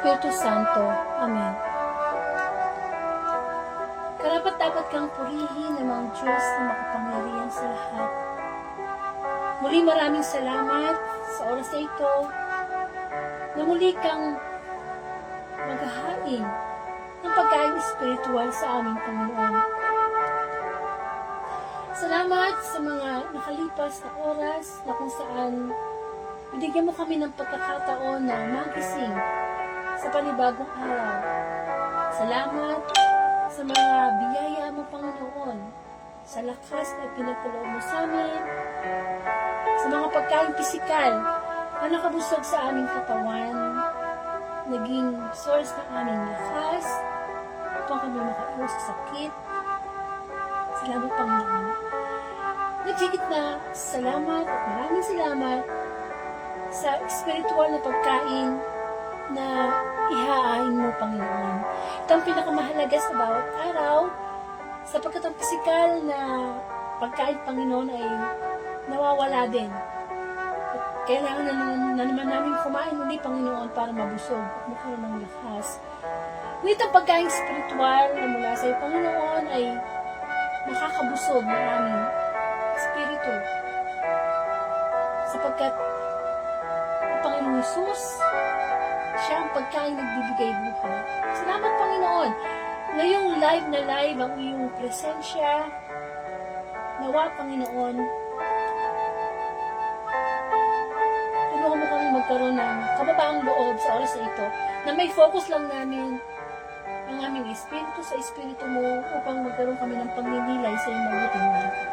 Espiritu Santo. Amen. Karapat-dapat kang purihin ng mga Diyos na makapangyarihan sa lahat. Muli maraming salamat sa oras na ito na muli kang maghahain ng pagkain espiritual sa aming Panginoon. Salamat sa mga nakalipas na oras na kung saan binigyan mo kami ng pagkakataon na magising sa panibagong araw. Salamat sa mga biyaya mo, Panginoon, sa lakas na pinagkaloob mo sa amin, sa mga pagkain pisikal na nakabusog sa aming katawan, naging source ng aming lakas upang kami makaiwas sa sakit. Salamat, Panginoon. Nagigit na salamat at maraming salamat sa spiritual na pagkain na ihahain mo, Panginoon. Ito ang pinakamahalaga sa bawat araw, sapagkat ang pisikal na pagkain, Panginoon, ay nawawala din. At kailangan na naman namin kumain ulit, Panginoon, para mabusog at magkaroon ng lakas. Ngunit ang pagkain spiritual na mula sa iyo, Panginoon, ay nakakabusog ng aming spirito. Sapagkat ang Panginoong Hesus, siya ang pagkain nagbibigay buhay. Salamat, Panginoon. Ngayong live na live ang iyong presensya. Nawa, Panginoon, tulungan mo kami magkaroon ng kababaang loob sa oras na ito, na may focus lang namin ang aming espiritu sa espiritu mo upang magkaroon kami ng pagninilay sa iyong mabuting balita.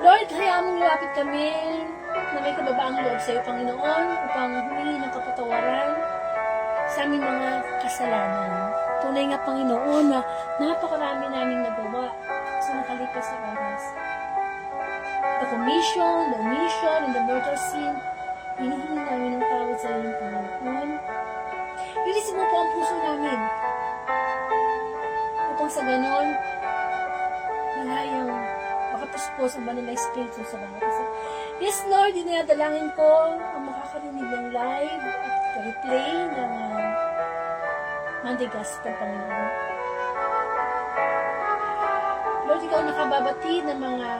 Lord, hayaan mong lumapit kami na may kababaang loob sa iyo, Panginoon, upang humingi ng kapatawaran sa aming mga kasalanan. Tunay nga, Panginoon, na napakarami naming nagawa sa nakalipas na oras. The commission, the omission, and the mortal sin, hinihingi namin ng tawad sa iyong Panginoon. Linisin mo po ang puso namin upang sa ganon, malayang makapuspos ang banal na espiritu sa bawat isa. Yes, Lord, dinadalangin ko ang makakarinig ng live at replay ng Monday Gospel, Panginoon. Lord, ikaw nakababati ng mga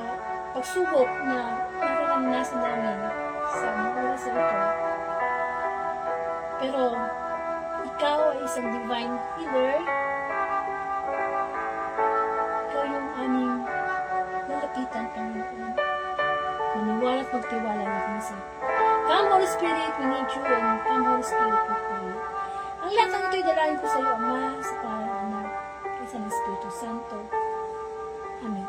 pagsubok na nararanasan namin sa mga oras na ito. Pero, ikaw ay isang divine healer. Ikaw yung aming lalapitan, Panginoon. Maniwala at magtiwala na kami sa Come, Holy Spirit, we need you, and come, Holy Spirit, we pray. Ang lahat ng ito'y dalahin ko sa iyo, Ama, sa pangalan ng Anak, at sa Espiritu Santo. Amen.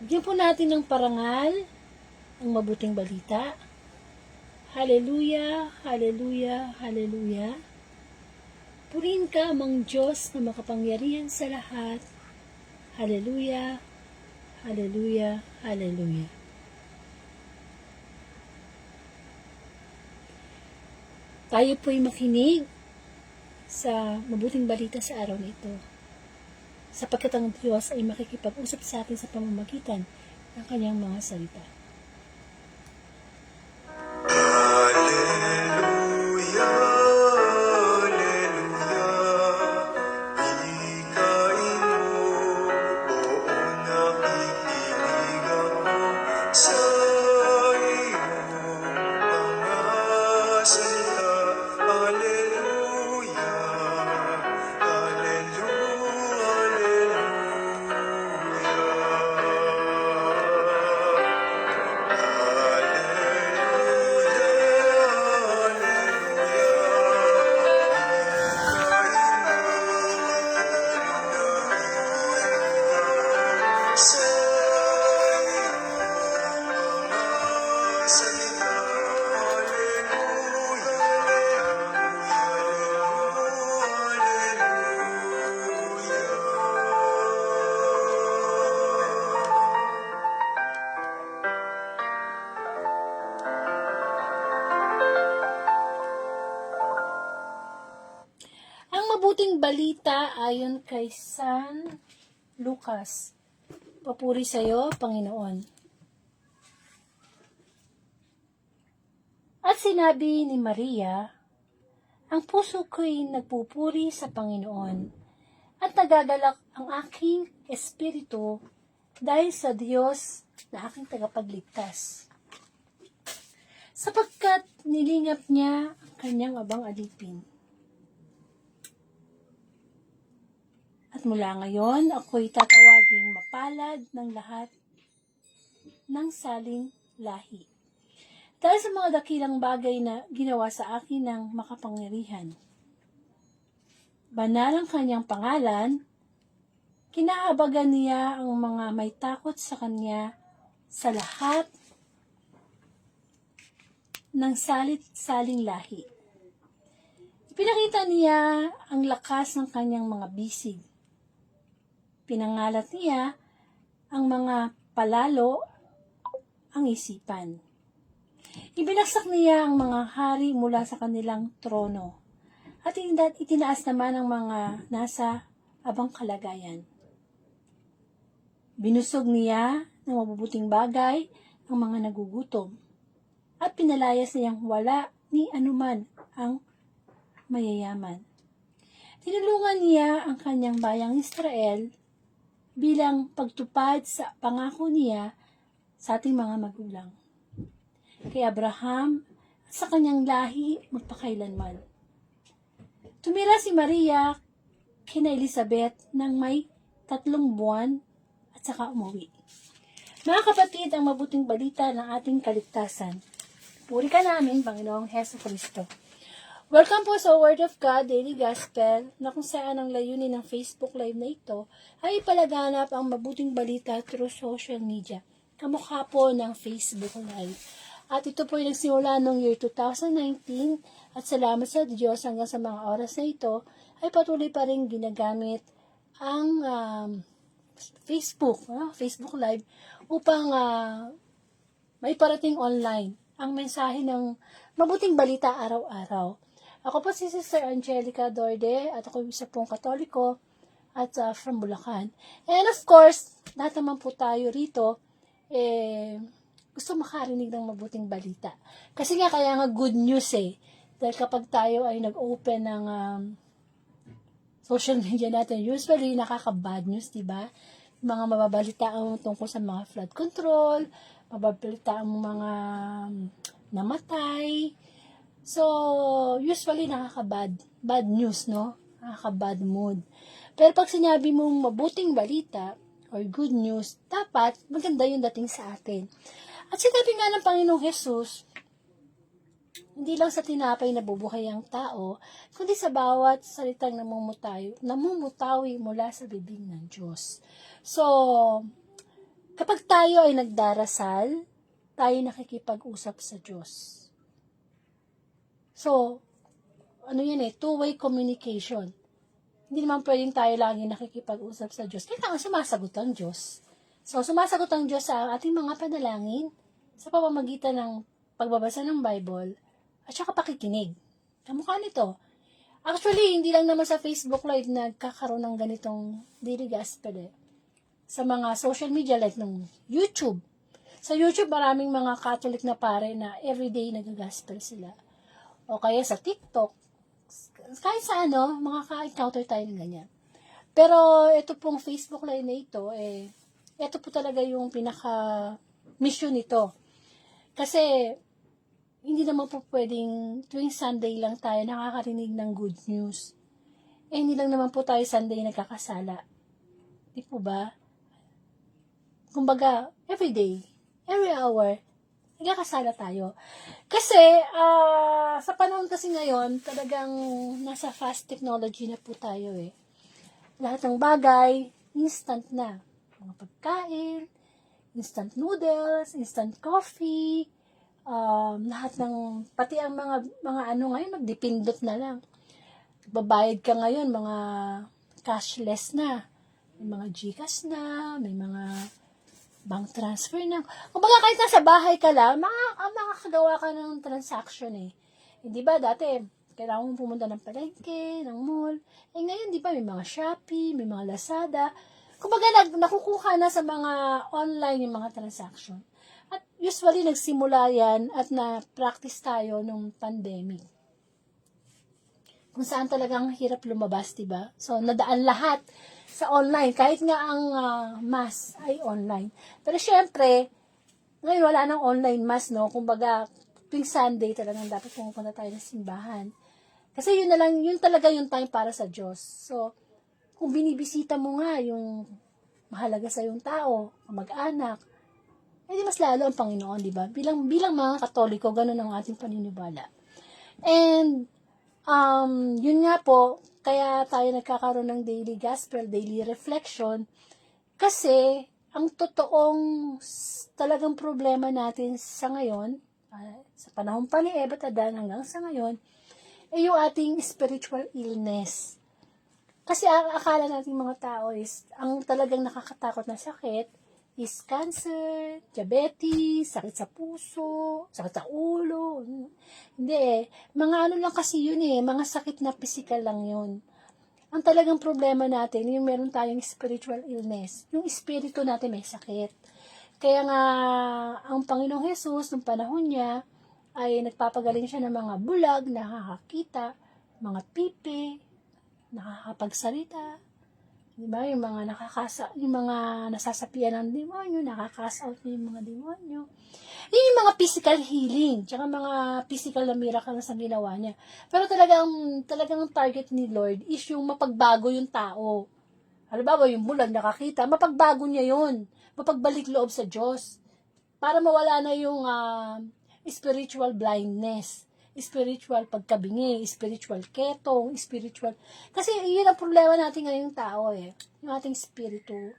Bigyan po natin ng parangal ang mabuting balita. Hallelujah, hallelujah, hallelujah. Purihin ka amang Diyos na makapangyarihan sa lahat. Hallelujah, hallelujah, hallelujah. Tayo po'y makinig sa mabuting balita sa araw na ito, sapagkat ang Diyos ay makikipag-usap sa atin sa pamamagitan ng kanyang mga salita. mabuting balita ayon kay San Lucas. Papuri sa iyo, Panginoon. At sinabi ni Maria, ang puso ko'y nagpupuri sa Panginoon at nagagalak ang aking espiritu dahil sa Diyos na aking tagapagligtas. Sapagkat nilingap niya ang kanyang abang alipin. At mula ngayon, ako'y tatawaging mapalad ng lahat ng saling lahi. Dahil sa mga dakilang bagay na ginawa sa akin ng makapangyarihan. Banal ang kanyang pangalan, kinaabagan niya ang mga may takot sa kanya sa lahat ng salit-saling lahi. Ipinakita niya ang lakas ng kanyang mga bisig. Pinangalat niya ang mga palalo ang isipan. Ibinagsak niya ang mga hari mula sa kanilang trono at itinaas naman ang mga nasa abang kalagayan. Binusog niya ng mabubuting bagay ang mga nagugutom at pinalayas niyang wala ni anuman ang mayayaman. Tinulungan niya ang kanyang bayang Israel bilang pagtupad sa pangako niya sa ating mga magulang. Kay Abraham at sa kanyang lahi magpakailanman. Tumira si Maria kina Elizabeth ng may 3 buwan at saka umuwi. Mga kapatid, ang mabuting balita ng ating kaligtasan. Puri ka namin, Panginoong Heso Kristo. Welcome po sa Word of God Daily Gospel na kung saan ang layunin ng Facebook Live na ito ay palaganap ang mabuting balita through social media. Kamukha po ng Facebook Live. At ito po ay nagsimula noong year 2019 at salamat sa Diyos hanggang sa mga oras na ito ay patuloy pa rin ginagamit ang Facebook Live upang may parating online ang mensahe ng mabuting balita araw-araw. Ako po si Sister Angelica Dorde at ako isa pong Katoliko at from Bulacan. And of course, lahat naman po tayo rito gusto makarinig ng mabuting balita. Kasi nga kaya nga good news Dahil kapag tayo ay nag-open ng social media natin, usually nakaka-bad news, diba? Mga mababalitaan tungkol sa mga flood control, mababalitaan mga namatay. So, usually bad news, no? Nakaka-bad mood. Pero pag sinabi mong mabuting balita or good news, dapat maganda yung dating sa atin. At sinabi nga ng Panginoong Jesus, hindi lang sa tinapay na bubuhay ang tao, kundi sa bawat salitang namumutawi mula sa bibig ng Diyos. So, kapag tayo ay nagdarasal, tayo nakikipag-usap sa Diyos. So, two-way communication. Hindi naman pwedeng tayo lagi nakikipag-usap sa Diyos. Kailangan sumasagot ang Diyos. So, sumasagot ang Diyos sa ating mga panalangin sa pamamagitan ng pagbabasa ng Bible at saka pakikinig. Kamukha nito. Actually, hindi lang naman sa Facebook Live nagkakaroon ng ganitong daily gospel Sa mga social media like ng YouTube. Sa YouTube, maraming mga Catholic na pare na everyday nag-gospel sila. O kaya sa TikTok, kahit sa makaka-encounter tayo ng ganyan. Pero ito pong Facebook Live na ito, ito po talaga yung pinaka-mission nito. Kasi, hindi naman po pwedeng tuwing Sunday lang tayo nakakarinig ng good news. Hindi lang naman po tayo Sunday nagkakasala. Di po ba? Kumbaga, every day, every hour, nagkakasala tayo. Kasi, sa panahon kasi ngayon, talagang nasa fast technology na po tayo Lahat ng bagay, instant na. Mga pagkain, instant noodles, instant coffee, lahat ng, pati ang mga ngayon, magdipindot na lang. Babayad ka ngayon, mga cashless na. May mga GCash na, may mga bank transfer na. Kumbaga kahit nasa bahay ka lang, makakagawa ka ng transaction Hindi ba dati, Kailangan mo pumunta ng palengke, ng mall. Eh ngayon, di ba, may mga Shopee, may mga Lazada. Kumbaga, nakukuha na sa mga online yung mga transaction. At usually, nagsimula yan at na-practice tayo nung pandemic. Kung saan talagang hirap lumabas, di ba? So, nadaan lahat sa online. Kahit nga ang mass ay online. Pero syempre, ngayon wala nang online mass, no? Kumbaga, tuwing Sunday talagang dapat pumunta tayo ng simbahan. Kasi yun na lang, yun talaga yung time para sa Diyos. So, kung binibisita mo nga yung mahalaga sa yung tao, mag-anak, di mas lalo ang Panginoon, di ba? Bilang mga Katoliko, ganun ang ating paniniwala. And, yun nga po, kaya tayo nagkakaroon ng daily gospel, daily reflection, kasi, ang totoong talagang problema natin sa ngayon, sa panahon pa ni Eva at Adan hanggang sa ngayon, ay yung ating spiritual illness. Kasi akala natin mga tao is, ang talagang nakakatakot na sakit is cancer, diabetes, sakit sa puso, sakit sa ulo. Hindi eh. Mga ano lang kasi yun eh, mga sakit na physical lang yun. Ang talagang problema natin, yung meron tayong spiritual illness. Yung espiritu natin may sakit. Kaya nga, ang Panginoong Jesus, nung panahon niya, ay nagpapagaling siya ng mga bulag, nakakakita, mga pipi, nakakapagsalita, di ba? Yung mga nasasapian ng demonyo, nakaka-out yung mga demonyo. Yun yung mga physical healing, tsaka mga physical na miracle na sa ginawa niya. Pero talagang target ni Lord is yung mapagbago yung tao. Halimbawa, yung bulag nakakita, mapagbago niya yun. Mapagbalik loob sa Diyos. Para mawala na yung spiritual blindness, spiritual pagkabingi, spiritual ketong, spiritual... Kasi yun ang problema natin ngayong tao eh. Yung ating spiritu.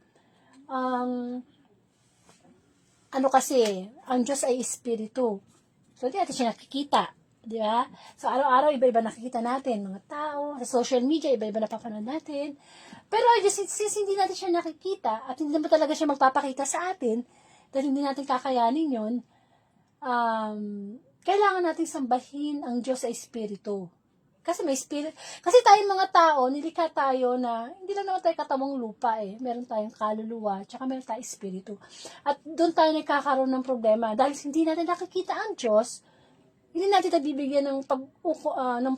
Ano kasi, ang Diyos ay espiritu. So, di natin siya nakikita. Di ba? So, araw-araw, iba-iba nakikita natin. Mga tao, sa social media, iba-iba napapanood natin. Pero, since hindi natin siya nakikita, at hindi naman talaga siya magpapakita sa atin, dahil hindi natin kakayanin yun, kailangan nating sambahin ang Diyos sa espiritu. Kasi may spirit. Kasi tayong mga tao, nilikha tayo na, hindi lang naman tayo katawang lupa eh. Meron tayong kaluluwa, tsaka meron tayong espiritu. At doon tayo nagkakaroon ng problema. Dahil hindi natin nakikita ang Diyos, hindi natin tayo bibigyan ng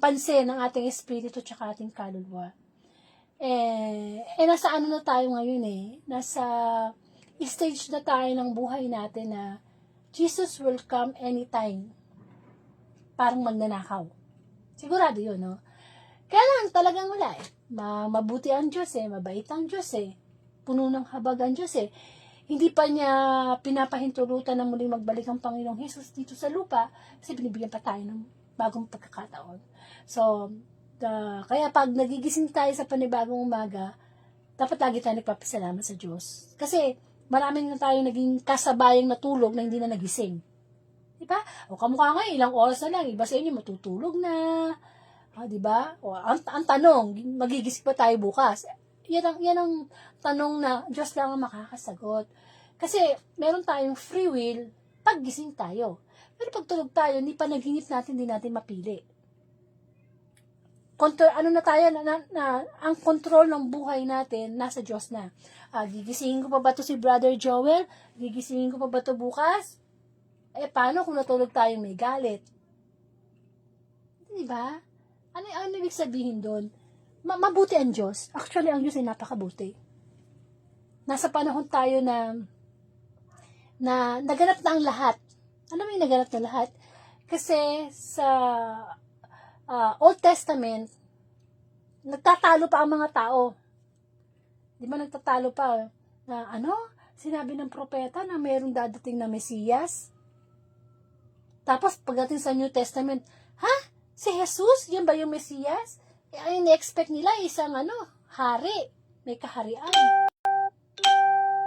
pansin ng ating espiritu tsaka ating kaluluwa. Nasa ano na tayo ngayon eh. Nasa stage na tayo ng buhay natin na Jesus will come anytime. Parang magnanakaw. Sigurado yun, no? Kaya lang, talagang wala eh. Mabuti ang Diyos eh. Mabait ang Diyos eh. Puno ng habag ang Diyos eh. Hindi pa niya pinapahintulutan na muling magbalik ang Panginoong Jesus dito sa lupa kasi binibigyan pa tayo ng bagong pagkakataon. So, kaya pag nagigising tayo sa panibagong umaga, dapat lagi tayo nagpapasalamat sa Diyos. Kasi, maraming na tayo naging kasabayang natulog na hindi na nagising. Diba? O kamukha nga, ilang oras na lang, iba sa inyo matutulog na. Diba? O, ang tanong, magigising pa tayo bukas? Yan ang tanong na Diyos lang ang makakasagot. Kasi, meron tayong free will pag gising tayo. Pero pag tulog tayo, hindi pa naginip natin, hindi natin mapili. Ang control ng buhay natin, nasa Diyos na. Gigisingin ko pa ba to si Brother Joel? Gigisingin ko pa ba to bukas? Paano kung natulog tayong may galit? Diba? Ano ibig sabihin doon? Mabuti ang Diyos. Actually, ang Diyos ay napakabuti. Nasa panahon tayo na naganap na ang lahat. Ano may naganap na lahat? Kasi sa Old Testament, nagtatalo pa ang mga tao. Di ba nagtatalo pa na sinabi ng propeta na mayroong dadating na Mesiyas? Tapos, pagdating sa New Testament, si Jesus? Yan ba yung Mesiyas? Ang in-expect nila, isang hari. May kaharian.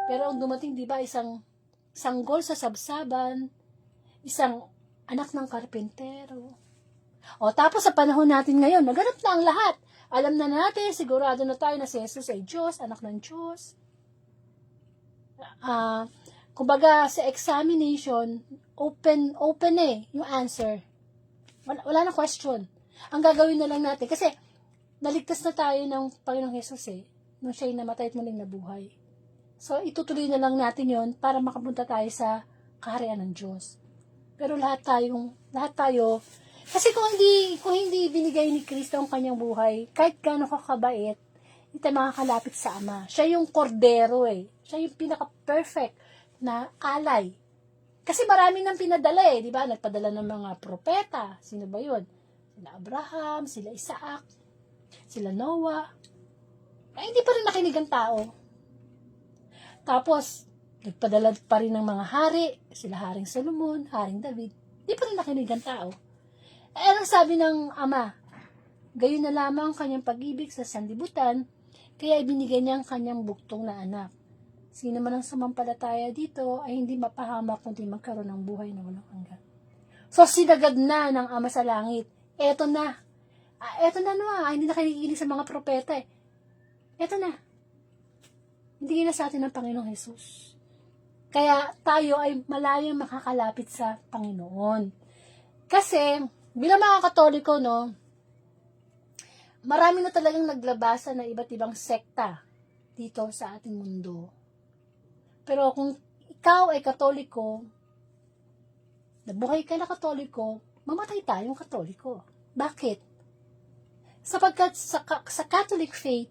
Pero ang dumating, di ba, isang sanggol sa sabsaban, isang anak ng karpentero. Tapos sa panahon natin ngayon, naganap na ang lahat. Alam na natin, sigurado na tayo na si Jesus ay Diyos, anak ng Diyos. Kumbaga, sa examination, open yung answer. Wala na question. Ang gagawin na lang natin, kasi naligtas na tayo ng Panginoong Hesus nung siya'y namatay at muling nabuhay. So, itutuloy na lang natin yon para makapunta tayo sa kaharian ng Diyos. Pero lahat tayo, kasi kung hindi binigay ni Kristo ang kanyang buhay, kahit gaano kakabait, hindi tayo makakalapit sa Ama. Siya yung kordero Siya yung pinaka-perfect na alay. Kasi marami nang pinadala di ba? Nagpadala ng mga propeta. Sino ba yun? Sila Abraham, sila Isaac, sila Noah. Ay, hindi pa rin nakinig ang tao. Tapos, nagpadala pa rin ng mga hari, sila Haring Solomon, Haring David. Hindi pa rin nakinig ang tao. Anong sabi ng Ama? Gayon na lamang ang kanyang pag-ibig sa sanlibutan, kaya ibinigay niya ang kanyang buktong na anak. Sino man ang sumampalataya dito ay hindi mapahamak kundi magkaroon ng buhay na walang hanggan. So, sinagad na ng Ama sa langit. Eto na. Hindi na kinikinig sa mga propeta Eto na. Hindi na sa atin ng Panginoong Hesus. Kaya tayo ay malayang makakalapit sa Panginoon. Kasi, bilang mga Katoliko, marami na talagang naglabasan ng iba't ibang sekta dito sa ating mundo. Pero kung ikaw ay Katoliko, nabuhay ka na Katoliko, mamatay tayong Katoliko. Bakit? Sapagkat sa Catholic faith,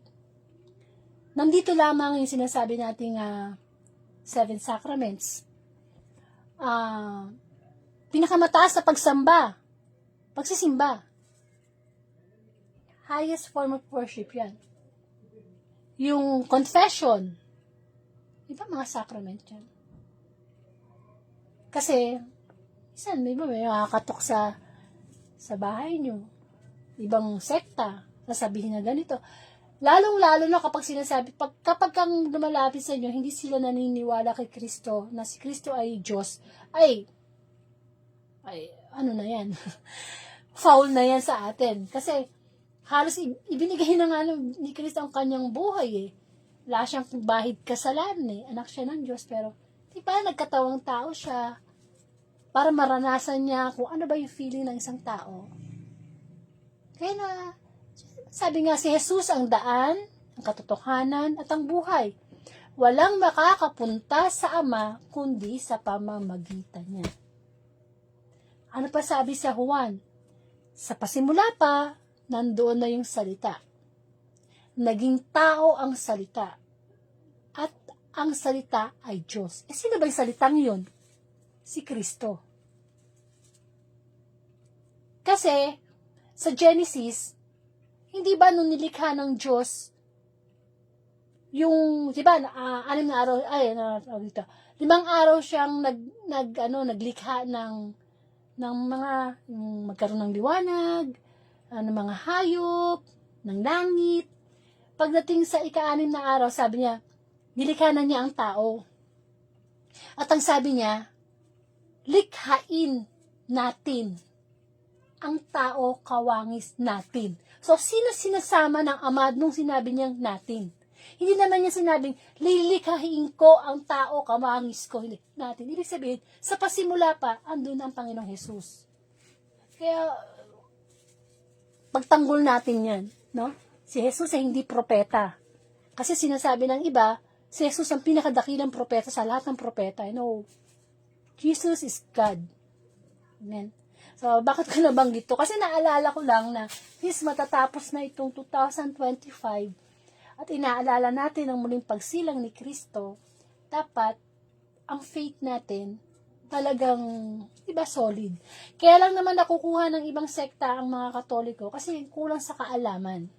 nandito lamang yung sinasabi nating 7 sacraments. Pinakamataas na pagsisimba. Highest form of worship yan. Yung confession, iba mga sacrament yan. Kasi, may makakatok sa bahay nyo. Ibang sekta, sasabihin na ganito. Lalong-lalo na kapag kapag kang lumalapit sa inyo, hindi sila naniniwala kay Kristo, na si Kristo ay Diyos, ay ano na yan? Foul na yan sa atin. Kasi, halos ibinigay na nga ni Kristo ang kanyang buhay Wala siyang bahid kasalanan Anak siya ng Diyos, pero di ba nagkatawang tao siya para maranasan niya kung ano ba yung feeling ng isang tao. Kaya sabi nga si Jesus ang daan, ang katotohanan at ang buhay. Walang makakapunta sa Ama kundi sa pamamagitan niya. Ano pa sabi sa Juan? Sa pasimula pa, nandoon na yung salita. Naging tao ang salita. At ang salita ay Diyos. Sino ba yung salitang yun? Si Kristo. Kasi, sa Genesis, hindi ba nung nilikha ng Diyos, yung, di ba, 6 na araw, 5 araw siyang naglikha ng mga, magkaroon ng liwanag, ng mga hayop, ng langit. Pagdating sa 6 na araw, sabi niya, nilikha na niya ang tao. At ang sabi niya, likhain natin ang tao kawangis natin. So, sino sinasama ng Ama nung sinabi niyang natin? Hindi naman niya sinabing, lilikhain ko ang tao kawangis ko. Hindi, natin. Ibig sabihin, sa pasimula pa, andun ang Panginoong Hesus. Kaya, pagtanggol natin yan, Si Jesus ay hindi propeta. Kasi sinasabi ng iba, si Jesus ang pinakadakilang propeta sa lahat ng propeta. No. Jesus is God. Amen. So, bakit ko nabanggit to? Kasi naalala ko lang na matatapos na itong 2025 at inaalala natin ang muling pagsilang ni Kristo, dapat ang faith natin talagang, solid. Kaya lang naman nakukuha ng ibang sekta ang mga Katoliko kasi kulang sa kaalaman.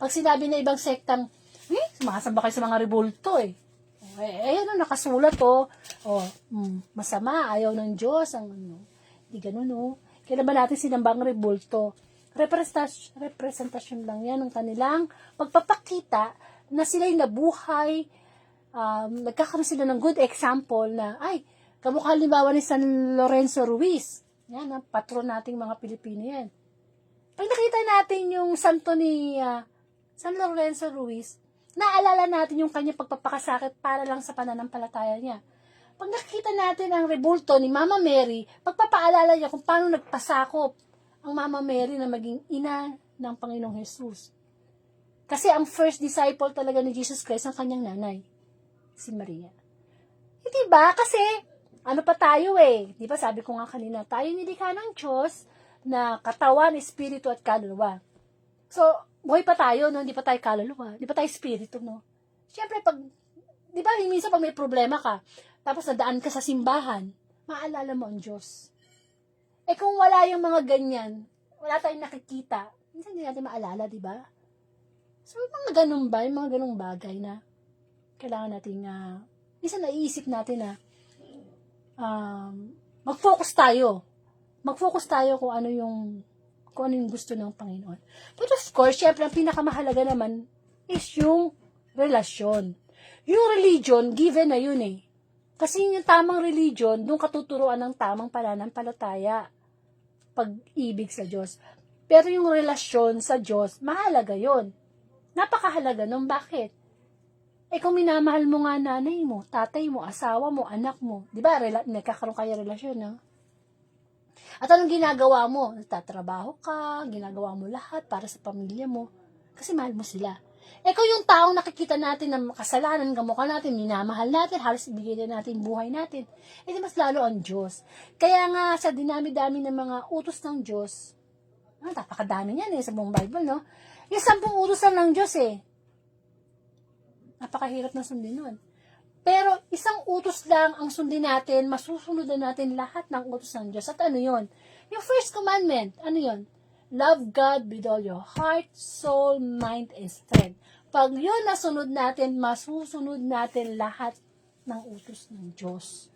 Pag sinabi na ibang sektang, sumasamba kayo sa mga rebulto ayan nakasulat masama, ayaw ng Diyos, di ganun Kailan ba natin sinambang rebulto? Representasyon lang yan ng kanilang pagpapakita na sila'y nabuhay, nagkakaroon sila ng good example na, kamukha halimbawa ni San Lorenzo Ruiz. Yan, ang patron nating mga Pilipino yan. Pag nakita natin yung santo ni San Lorenzo Ruiz, naalala natin yung kanyang pagpapakasakit para lang sa pananampalataya niya. Pag nakita natin ang rebulto ni Mama Mary, pagpapaalala niya kung paano nagpasakop ang Mama Mary na maging ina ng Panginoong Jesus. Kasi ang first disciple talaga ni Jesus Christ ang kanyang nanay, si Maria. Hindi ba? Kasi, ano pa tayo Di ba sabi ko nga kanina, tayo nilikha ng Diyos na katawan, espiritu at kaluluwa. So, buhay pa tayo, no? Hindi pa tayo kaluluwa. Hindi pa tayo espiritu, no? Siyempre, di ba, minsan pag may problema ka, tapos nadaan ka sa simbahan, maalala mo ang Diyos. Kung wala yung mga ganyan, wala tayong nakikita, minsan hindi natin maalala, di ba? So, mga ganun ba? Yung mga ganung bagay na kailangan natin minsan naiisip natin na mag-focus tayo. Mag-focus tayo kung ano yung gusto ng Panginoon. But of course, syempre, ang pinakamahalaga naman is yung relasyon. Yung religion, given na yun Kasi yung tamang religion, doon katuturuan ng tamang pananampalataya, pag-ibig sa Diyos. Pero yung relasyon sa Diyos, mahalaga yun. Napakahalaga nun. Bakit? Kung minamahal mo nga nanay mo, tatay mo, asawa mo, anak mo, di ba, nagkakaroon kayo relasyon, no? At anong ginagawa mo? Nagtatrabaho ka, ginagawa mo lahat para sa pamilya mo, kasi mahal mo sila. Kung yung taong nakikita natin na kasalanan, kamukha natin, minamahal natin, halos ibigay na natin buhay natin, di mas lalo ang Diyos. Kaya nga, sa dinami-dami ng mga utos ng Diyos, napakadami niyan sa buong Bible, no? Yung 10 utusan ng Diyos napakahirap na sundin nun. Pero isang utos lang ang sundin natin, masusunod na natin lahat ng utos ng Diyos. At ano yun? Yung first commandment, ano yun? Love God with all your heart, soul, mind, and strength. Pag yun nasunod natin, masusunod natin lahat ng utos ng Diyos.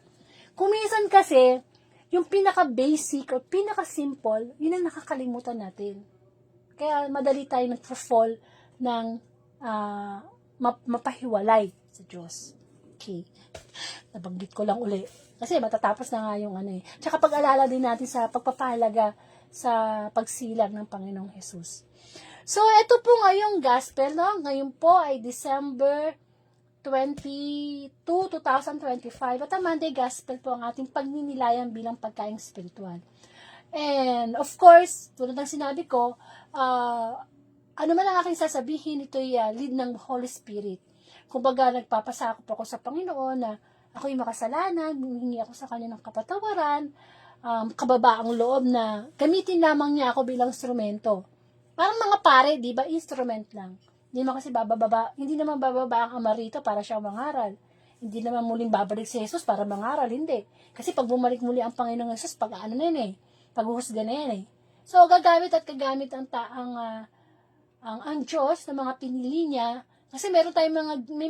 Kuminsan kasi, yung pinaka-basic o pinaka-simple, yun ang nakakalimutan natin. Kaya madali tayo nag-fall ng mapahiwalay sa Diyos. Okay. Nabanggit ko lang uli. Kasi matatapos na nga yung Tsaka pag-alala din natin sa pagpapahalaga sa pagsilang ng Panginoong Jesus. So, ito po ngayong gospel, no? Ngayon po ay December 22, 2025. At ang Monday Gospel po ang ating pagninilayan bilang pagkaing spiritual. And, of course, tulad ng sinabi ko, ano man ang aking sasabihin, ito'y lead ng Holy Spirit. Kumbaga, nagpapasakop ako sa Panginoon na ako'y makasalanan, humingi ako sa Kanya ng kapatawaran, kababaang loob na gamitin lamang niya ako bilang instrumento. Parang mga pare, di ba? Instrument lang. Hindi naman bababa ang ama rito para siyang mangaral. Hindi naman muling babalik si Jesus para mangaral, hindi. Kasi pag bumalik muli ang Panginoong Jesus, pag-ano na yun paghuhusga na yan So, gagamit ang Diyos na mga pinili niya, kasi may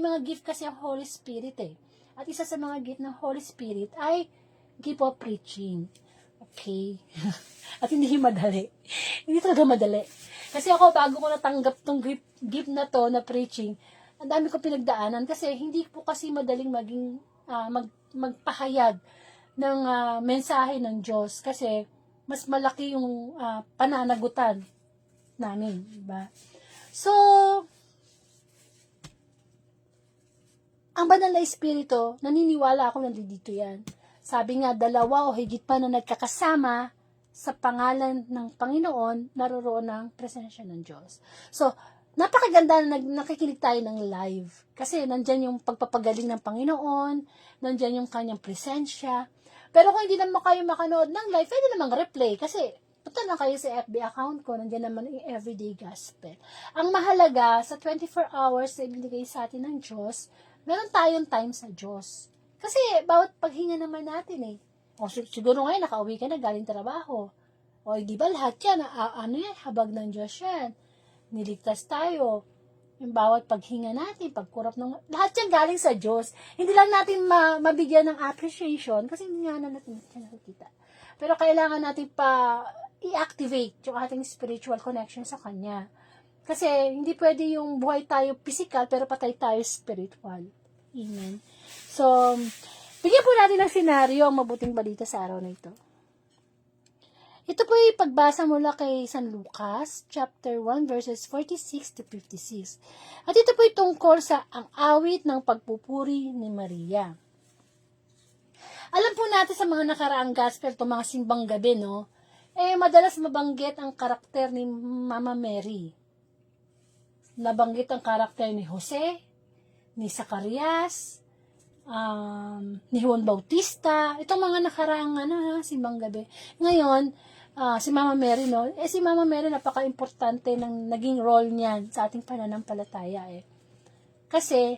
mga gift kasi ang Holy Spirit At isa sa mga gift ng Holy Spirit ay gift of preaching. Okay. At hindi madali. Hindi talaga madali. Kasi ako, bago ko natanggap tong gift na to na preaching, ang dami ko pinagdaanan kasi hindi po kasi madaling magpahayag ng mensahe ng Diyos kasi mas malaki yung pananagutan namin, diba? So, ang banal na espiritu, naniniwala ako nandito yan. Sabi nga, 2 o higit pa na nagkakasama sa pangalan ng Panginoon, naroroon ang presensya ng Diyos. So, napakaganda na nakikinig tayo ng live. Kasi nandyan yung pagpapagaling ng Panginoon, nandyan yung kanyang presensya. Pero kung hindi naman kayo makanood ng live, pwede namang replay. Kasi, punta na kayo sa FB account ko, nandyan naman yung Everyday Gospel. Ang mahalaga, sa 24 hours na ibinigay sa atin ng Diyos, meron tayong time sa Diyos. Kasi, bawat paghinga naman natin O siguro ngayon, nakauwi ka na galing trabaho. O di ba lahat yan, habag ng Diyos yan. Niligtas tayo. Yung bawat paghinga natin, pagkurap ng... Lahat yan galing sa Diyos. Hindi lang natin mabigyan ng appreciation kasi hindi nga natin nakikita. Pero kailangan natin pa i-activate yung ating spiritual connection sa Kanya. Kasi hindi pwede yung buhay tayo physical pero patay tayo spiritual. Amen. So, bigyan po natin ng senaryo ang mabuting balita sa araw na ito. Ito po ay pagbasa mula kay San Lucas, chapter 1, verses 46 to 56. At ito po ay tungkol sa ang awit ng pagpupuri ni Maria. Alam po natin sa mga nakaraang gospel, itong mga simbang gabi, no? madalas mabanggit ang karakter ni Mama Mary. Nabanggit ang karakter ni Jose, ni Zacarias, ni Juan Bautista, itong mga nakaraang simbang gabi. Ngayon, si Mama Mary, no? Si Mama Mary, napaka-importante ng naging role niyan sa ating pananampalataya, Kasi,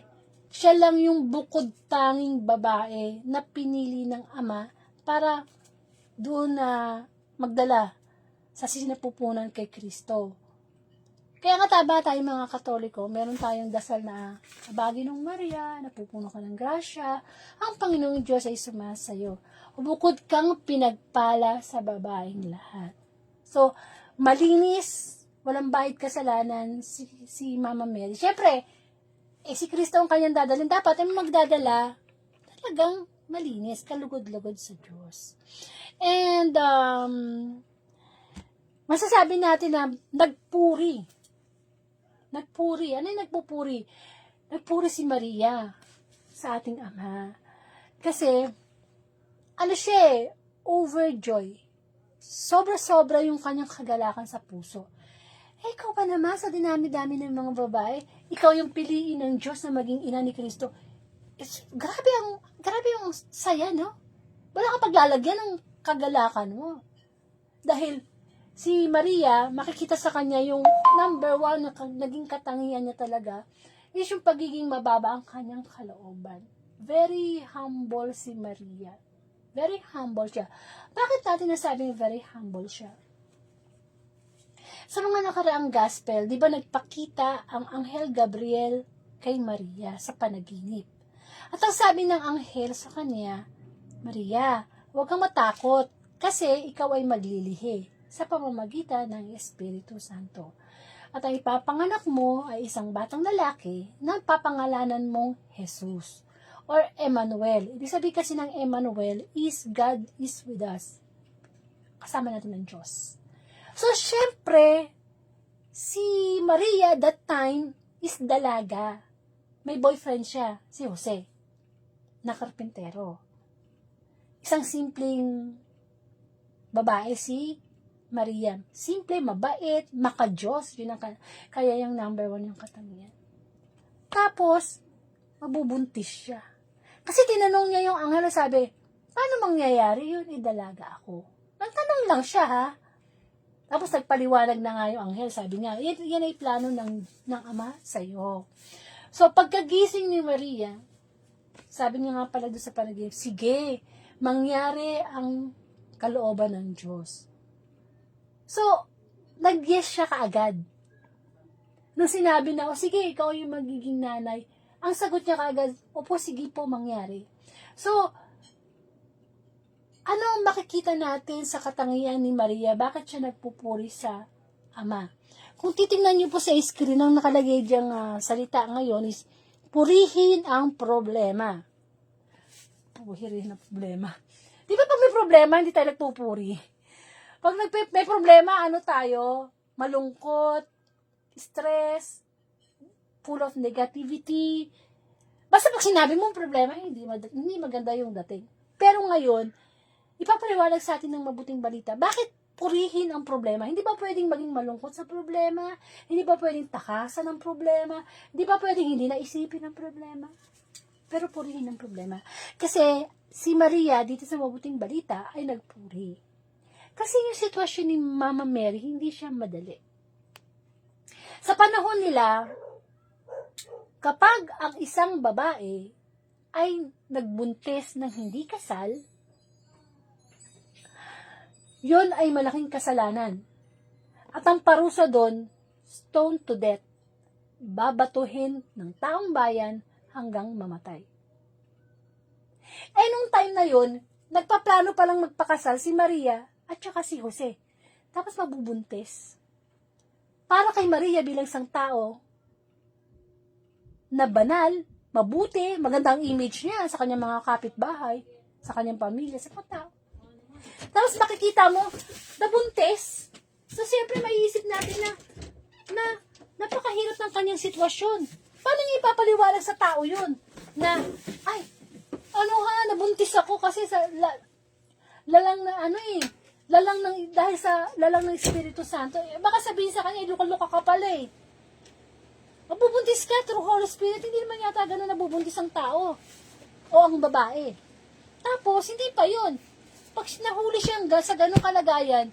siya lang yung bukod tanging babae na pinili ng Ama para doon na magdala sa sinapupunan kay Kristo. Kaya nga tayo mga Katoliko, meron tayong dasal na Baginong Maria, napupuno ka ng grasya, ang Panginoong Diyos ay sumasayo. Bukod kang pinagpala sa babaeng lahat. So, malinis, walang bahid kasalanan si Mama Mary. Siyempre, si Kristo ang kanyang dadalhin. Dapat ay magdadala talagang malinis, kalugod-lugod sa Diyos. And, masasabi natin na nagpuri. Ano yung nagpupuri? Nagpuri si Maria sa ating Ama. Kasi, siya overjoy. Sobra-sobra yung kanyang kagalakan sa puso. Ikaw pa naman, sa dinami-dami ng mga babae, ikaw yung piliin ng Diyos na maging ina ni Kristo. Grabe yung saya, no? Wala kang paglalagyan ng kagalakan mo. Dahil, si Maria, makikita sa kanya yung number 1 na naging katangian niya talaga is yung pagiging mababa ang kanyang kalooban. Very humble si Maria. Very humble siya. Bakit natin nasabing very humble siya? Sa mga nakaraang gospel, di ba nagpakita ang Anghel Gabriel kay Maria sa panaginip? At ang sabi ng anghel sa kanya, Maria, huwag kang matakot kasi ikaw ay maglilihi sa pamamagitan ng Espiritu Santo. At ang ipapanganak mo ay isang batang lalaki na papangalanan mong Jesus or Emmanuel. Ibig sabihin kasi ng Emmanuel is God is with us. Kasama natin ng Diyos. So, syempre, si Maria that time is dalaga. May boyfriend siya, si Jose, na karpintero. Isang simpleng babae si Maria. Simple, mabait, maka-Diyos. Yun ang kaya yung number 1 yung katangian. Tapos, mabubuntis siya. Kasi tinanong niya yung anghel, sabi, paano mangyayari yun? Idalaga ako. Nagtanong lang siya, ha? Tapos nagpaliwanag na nga yung anghel. Sabi niya, yan ay plano ng Ama sa'yo. So, pagkagising ni Maria, sabi niya nga pala doon sa panaginip, sige, mangyari ang kalooban ng Diyos. So, nag-yes siya kaagad. Nung sinabi na, sige, ikaw yung magiging nanay, ang sagot niya kaagad, opo, sige po, mangyari. So, ano ang makikita natin sa katangian ni Maria? Bakit siya nagpupuri sa Ama? Kung titingnan niyo po sa screen, ang nakalagay diyang salita ngayon is, purihin ang problema. Purihin ang problema. Di ba pag may problema, hindi tayo nagpupuri? Pag may problema, tayo? Malungkot, stress, full of negativity. Basta pag sinabi mo problema, hindi maganda yung dating. Pero ngayon, ipapaliwanag sa atin ng mabuting balita. Bakit purihin ang problema? Hindi ba pwedeng maging malungkot sa problema? Hindi ba pwedeng takasan ang problema? Hindi ba pwedeng hindi naisipin ang problema? Pero purihin ang problema. Kasi si Maria, dito sa mabuting balita, ay nagpuri. Kasi yung sitwasyon ni Mama Mary, hindi siya madali. Sa panahon nila, kapag ang isang babae ay nagbuntis ng hindi kasal, yun ay malaking kasalanan. At ang parusa doon, stone to death. Babatuhin ng taong bayan hanggang mamatay. Nung time na yun, nagpaplano palang magpakasal si Maria at saka si Jose. Tapos mabubuntis. Para kay Maria bilang isang tao na banal, mabuti, magandang image niya sa kanyang mga kapitbahay, sa kanyang pamilya, sa patao. Tapos makikita mo, nabuntis. So, siyempre, maiisip natin na napakahirap ng kanyang sitwasyon. Paano niya ipapaliwanag sa tao yun? Na, nabuntis ako kasi sa, dahil sa lalang ng Espiritu Santo, baka sabihin sa kanya, luka-luka ka pala eh. Mabubuntis ka through Holy Spirit, hindi naman yata ganun nabubuntis ang tao o ang babae. Tapos, hindi pa yun. Pag nahuli siya sa ganung kalagayan,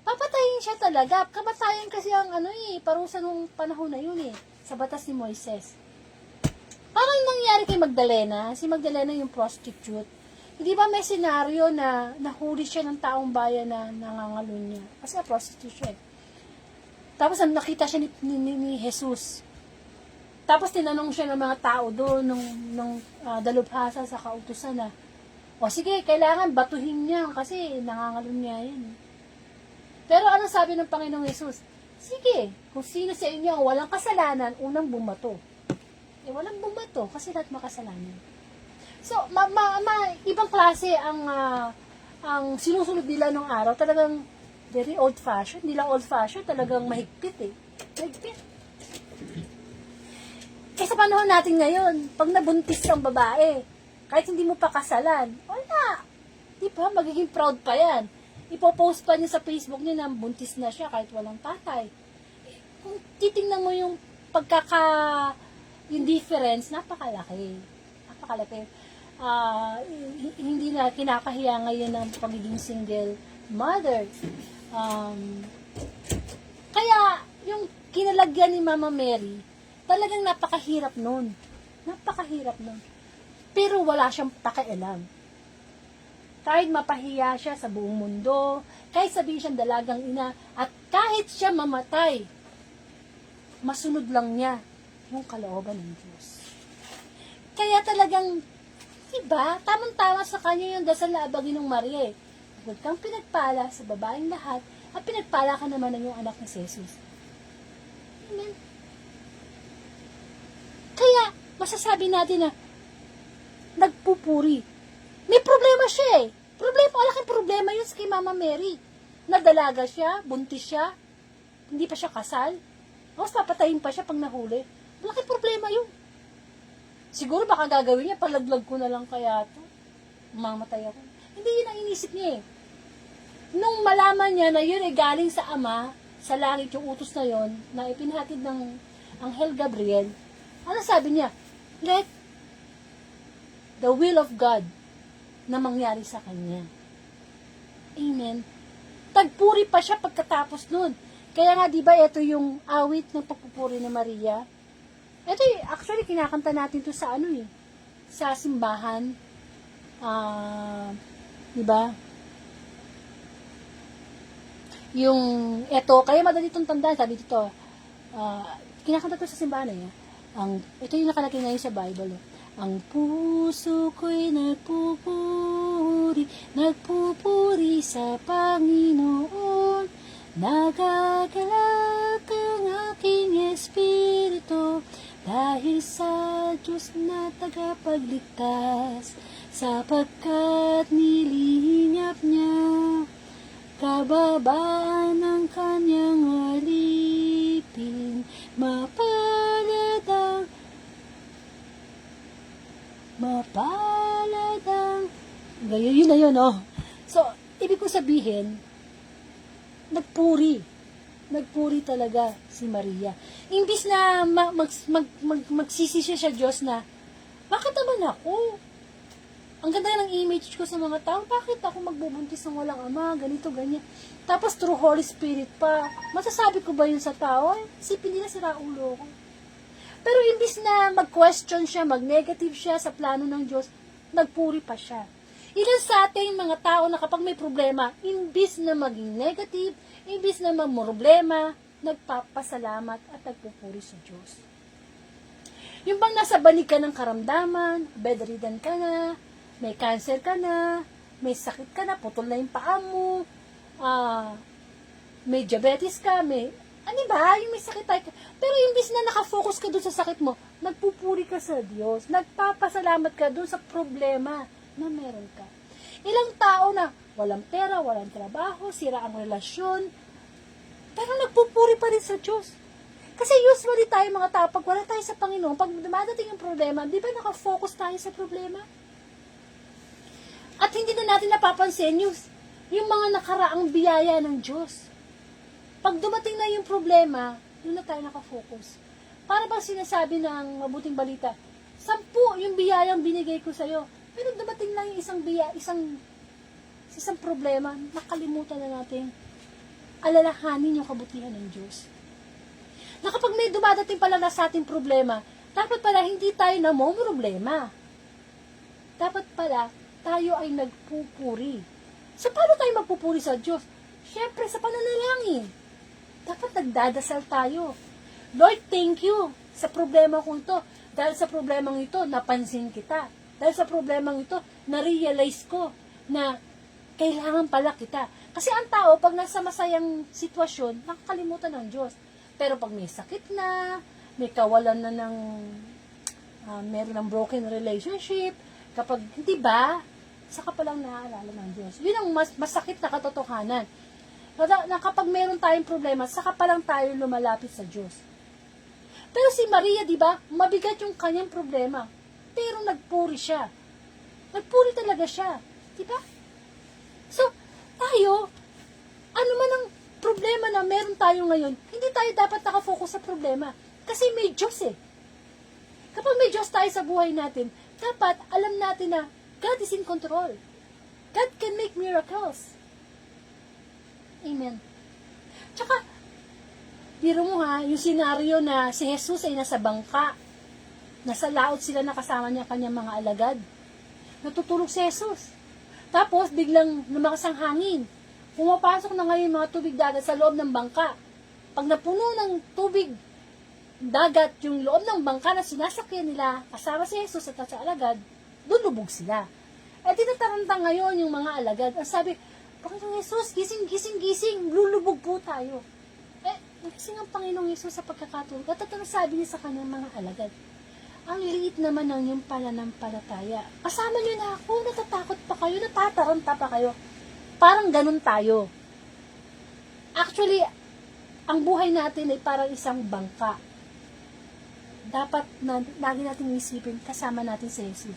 papatayin siya talaga. Kamatayan kasi ang parusa nung panahon na yun sa batas ni Moises. Parang nangyari kay Magdalena. Si Magdalena yung prostitute. Hindi ba may senaryo na nahuli siya ng taong bayan na nangangalun niya? Kasi prostitute. Tapos nakita siya ni Jesus. Tapos tinanong siya ng mga tao doon, ng dalubhasa sa kautusan na, o sige, kailangan batuhin niya kasi nangangalun niya yan. Pero anong sabi ng Panginoong Jesus? Sige, kung sino sa inyo ang walang kasalanan, unang bumato. Walang bumato kasi lahat makasalanan. So, ibang klase ang sinusunod nila nung araw. Talagang very old-fashioned. Hindi lang old-fashioned, talagang mahigpit Mahigpit. Kaya sa panahon natin ngayon, pag nabuntis ang babae, kahit hindi mo pa kasalan, wala. Di ba? Magiging proud pa yan. Ipopost pa niya sa Facebook niya na buntis na siya kahit walang tatay. Kung titingnan mo yung yung difference, napakalaki. Napakalaki. Hindi na kinakahiya ngayon ng pagiging single mother. Kaya, yung kinalagyan ni Mama Mary, talagang napakahirap nun. Napakahirap nun. Pero wala siyang pakialam. Kahit mapahiya siya sa buong mundo, kahit sabihin siyang dalagang ina, at kahit siya mamatay, masunod lang niya yung kalooban ng Diyos. Kaya talagang, diba, tamang-tama sa kanya yung dasal na abagin ng Maria. Huwag kang pinagpala sa babaeng lahat, at pinagpala ka naman ng iyong anak na si Jesus. Amen. Kaya, masasabi natin na, nagpupuri. May problema siya malaking problema yun sa kay Mama Mary. Nadalaga siya, buntis siya, hindi pa siya kasal, tapos papatayin pa siya pag nahuli. Malaking problema yun. Siguro baka gagawin niya, palaglag ko na lang kaya to. Mamatay ako. Hindi yun ang inisip niya Nung malaman niya na yun ay galing sa Ama, sa langit yung utos na yun, na ipinhatid ng Anghel Gabriel, ano sabi niya? Let the will of God na mangyari sa kanya. Amen. Tagpuri pa siya pagkatapos nun. Kaya nga, di ba, ito yung awit ng pagpupuri ni Maria. Ito actually, kinakanta natin to sa sa simbahan. Di ba? Yung, kaya madali itong tandaan, sabi dito, kinakanta to sa simbahan ito yung nakalagay ngayon sa Bible. Ang puso ko'y nagpupuri sa Panginoon. Nagagalak ang aking espiritu dahil sa Diyos na tagapagligtas, sapagkat nilihingap niya kababaan ng kanyang alipin. Mapaladang yun na yun, So, ibig ko sabihin, nagpuri talaga si Maria. Imbis na magsisi siya sa Diyos na, bakit naman ako? Ang ganda ng image ko sa mga tao, bakit ako magbubuntis ng walang ama, ganito, ganyan. Tapos through Holy Spirit pa, masasabi ko ba yun sa tao? Isipin nila sira ulo ko. Pero imbis na mag-question siya, mag-negative siya sa plano ng Diyos, nagpuri pa siya. Ilan sa ating mga tao na kapag may problema, imbis na maging negative, imbis na mamroblema, nagpapasalamat at nagpupuri sa Diyos. Yung bang nasa banig ka ng karamdaman, bedridden ka na, may cancer ka na, may sakit ka na, putol na yung paa mo, may diabetes ka, yung may sakit tayo. Pero imbis na nakafocus ka doon sa sakit mo, nagpupuri ka sa Diyos, nagpapasalamat ka doon sa problema na meron ka. Ilang tao na walang pera, walang trabaho, sira ang relasyon, pero nagpupuri pa rin sa Diyos. Kasi usually tayo mga tao, pag wala tayo sa Panginoon, pag dumadating yung problema, di ba nakafocus tayo sa problema? At hindi na natin napapansin yung mga nakaraang biyaya ng Diyos. Pag dumating na yung problema, doon na tayo nakafocus. Para bang sinasabi ng mabuting balita, 10 yung biyayang binigay ko sa'yo. Pero dumating lang yung isang problema, nakalimutan na natin alalahanin yung kabutihan ng Diyos. Na kapag may dumadating pala na sa ating problema, dapat pala hindi tayo namomroblema. Dapat pala tayo ay nagpupuri. So, paano tayo magpupuri sa Diyos? Siyempre, sa pananalangin. Dapat nagdadasal tayo. Lord, thank you sa problema kong ito. Dahil sa problemang ito, napansin kita. Dahil sa problemang ito, na-realize ko na kailangan pala kita. Kasi ang tao, pag nasa masayang sitwasyon, nakakalimutan ng Diyos. Pero pag may sakit na, may kawalan na ng, meron ng broken relationship, kapag, hindi ba, saka palang naaalala ng Diyos. Yun ang masakit na katotohanan. Na kapag meron tayong problema, saka palang tayo lumalapit sa Diyos. Pero si Maria, di ba, mabigat yung kanyang problema. Pero nagpuri siya. Nagpuri talaga siya. Di ba? So, tayo, ano man ang problema na meron tayo ngayon, hindi tayo dapat nakafocus sa problema. Kasi may Diyos eh. Kapag may Diyos tayo sa buhay natin, dapat alam natin na God is in control. God can make miracles. Amen. Tsaka, biro mo ha, yung senaryo na si Jesus ay nasa bangka, nasa laot sila nakasama niya kanyang mga alagad. Natutulog si Jesus. Tapos, biglang lumakas ang hangin. Pumapasok na ngayon mga tubig dagat sa loob ng bangka. Pag napuno ng tubig dagat yung loob ng bangka na sinasakyan nila, kasama si Jesus at sa alagad, lulubog sila. Eh, tinataranta ngayon yung mga alagad. Ang sabi, Panginoong Jesus, gising, gising, gising, lulubog po tayo. Eh, nagising ang Panginoong Jesus sa pagkakatulog. At ito sabi niya sa kanyang mga alagad, ang liit naman ng yung pananampalataya. Kasama niyo na ako, natatakot pa kayo, natataranta pa kayo. Parang ganun tayo. Actually, ang buhay natin ay parang isang bangka. Dapat na lagi natin isipin, kasama natin si Jesus.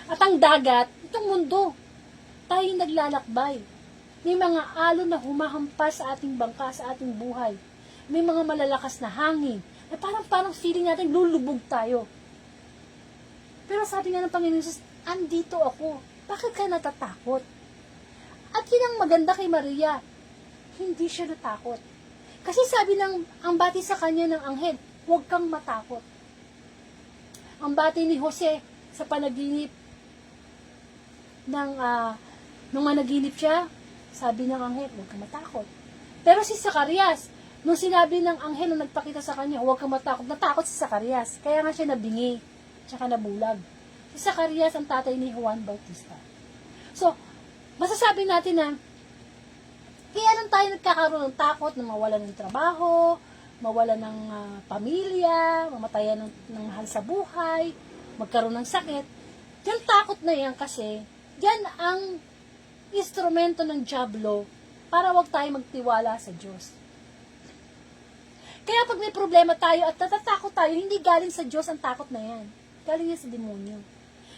At ang dagat, itong mundo, tayo naglalakbay. May mga alon na humahampas sa ating bangka, sa ating buhay. May mga malalakas na hangin. Na parang feeling natin lulubog tayo. Pero sabi nga ng Panginoon Jesus, andito ako. Bakit ka natatakot? At yun ang maganda kay Maria. Hindi siya natakot. Kasi sabi ang bati sa kanya ng anghel, huwag kang matakot. Ang bati ni Jose sa panaginip nung managinip siya, sabi ng anghel, huwag kang matakot. Pero si Zacarias, nung sinabi ng anghel na nagpakita sa kanya, huwag kang matakot, natakot si Zacarias. Kaya nga siya nabingi, tsaka nabulag. Si Zacarias ang tatay ni Juan Bautista. So, masasabi natin na, kaya lang tayo nagkakaroon ng takot na mawalan ng trabaho, mawalan ng pamilya, mamatayan ng mahal sa buhay, magkaroon ng sakit. Yung takot na yan kasi, yan ang instrumento ng dyablo para wag tayo magtiwala sa Diyos. Kaya pag may problema tayo at natatakot tayo, hindi galing sa Diyos ang takot na yan. Galing yan sa demonyo.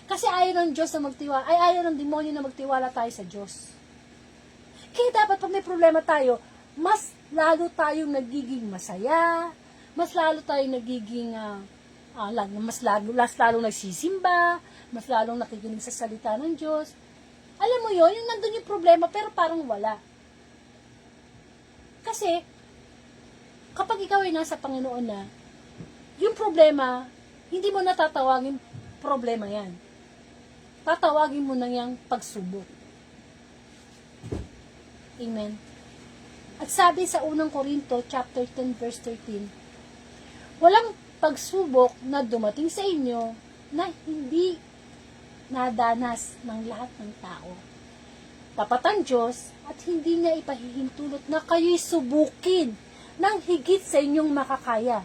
Kasi ayaw ng Diyos na magtiwala, ayaw ng demonyo na magtiwala tayo sa Diyos. Kaya dapat pag may problema tayo, mas lalo tayong nagiging masaya, mas lalo tayong nagiging, mas lalong nagsisimba, mas lalong nakikinig sa salita ng Diyos. Alam mo yun, yung nandun yung problema, pero parang wala. Kasi, kapag ikaw ay nasa Panginoon na, yung problema, hindi mo natatawagin problema yan. Tatawagin mo na yung pagsubok. Amen. At sabi sa unang Korinto, chapter 10, verse 13, walang pagsubok na dumating sa inyo na hindi nadanas ng lahat ng tao. Tapat ang Diyos at hindi niya ipahihintulot na kayo'y subukin ng higit sa inyong makakaya.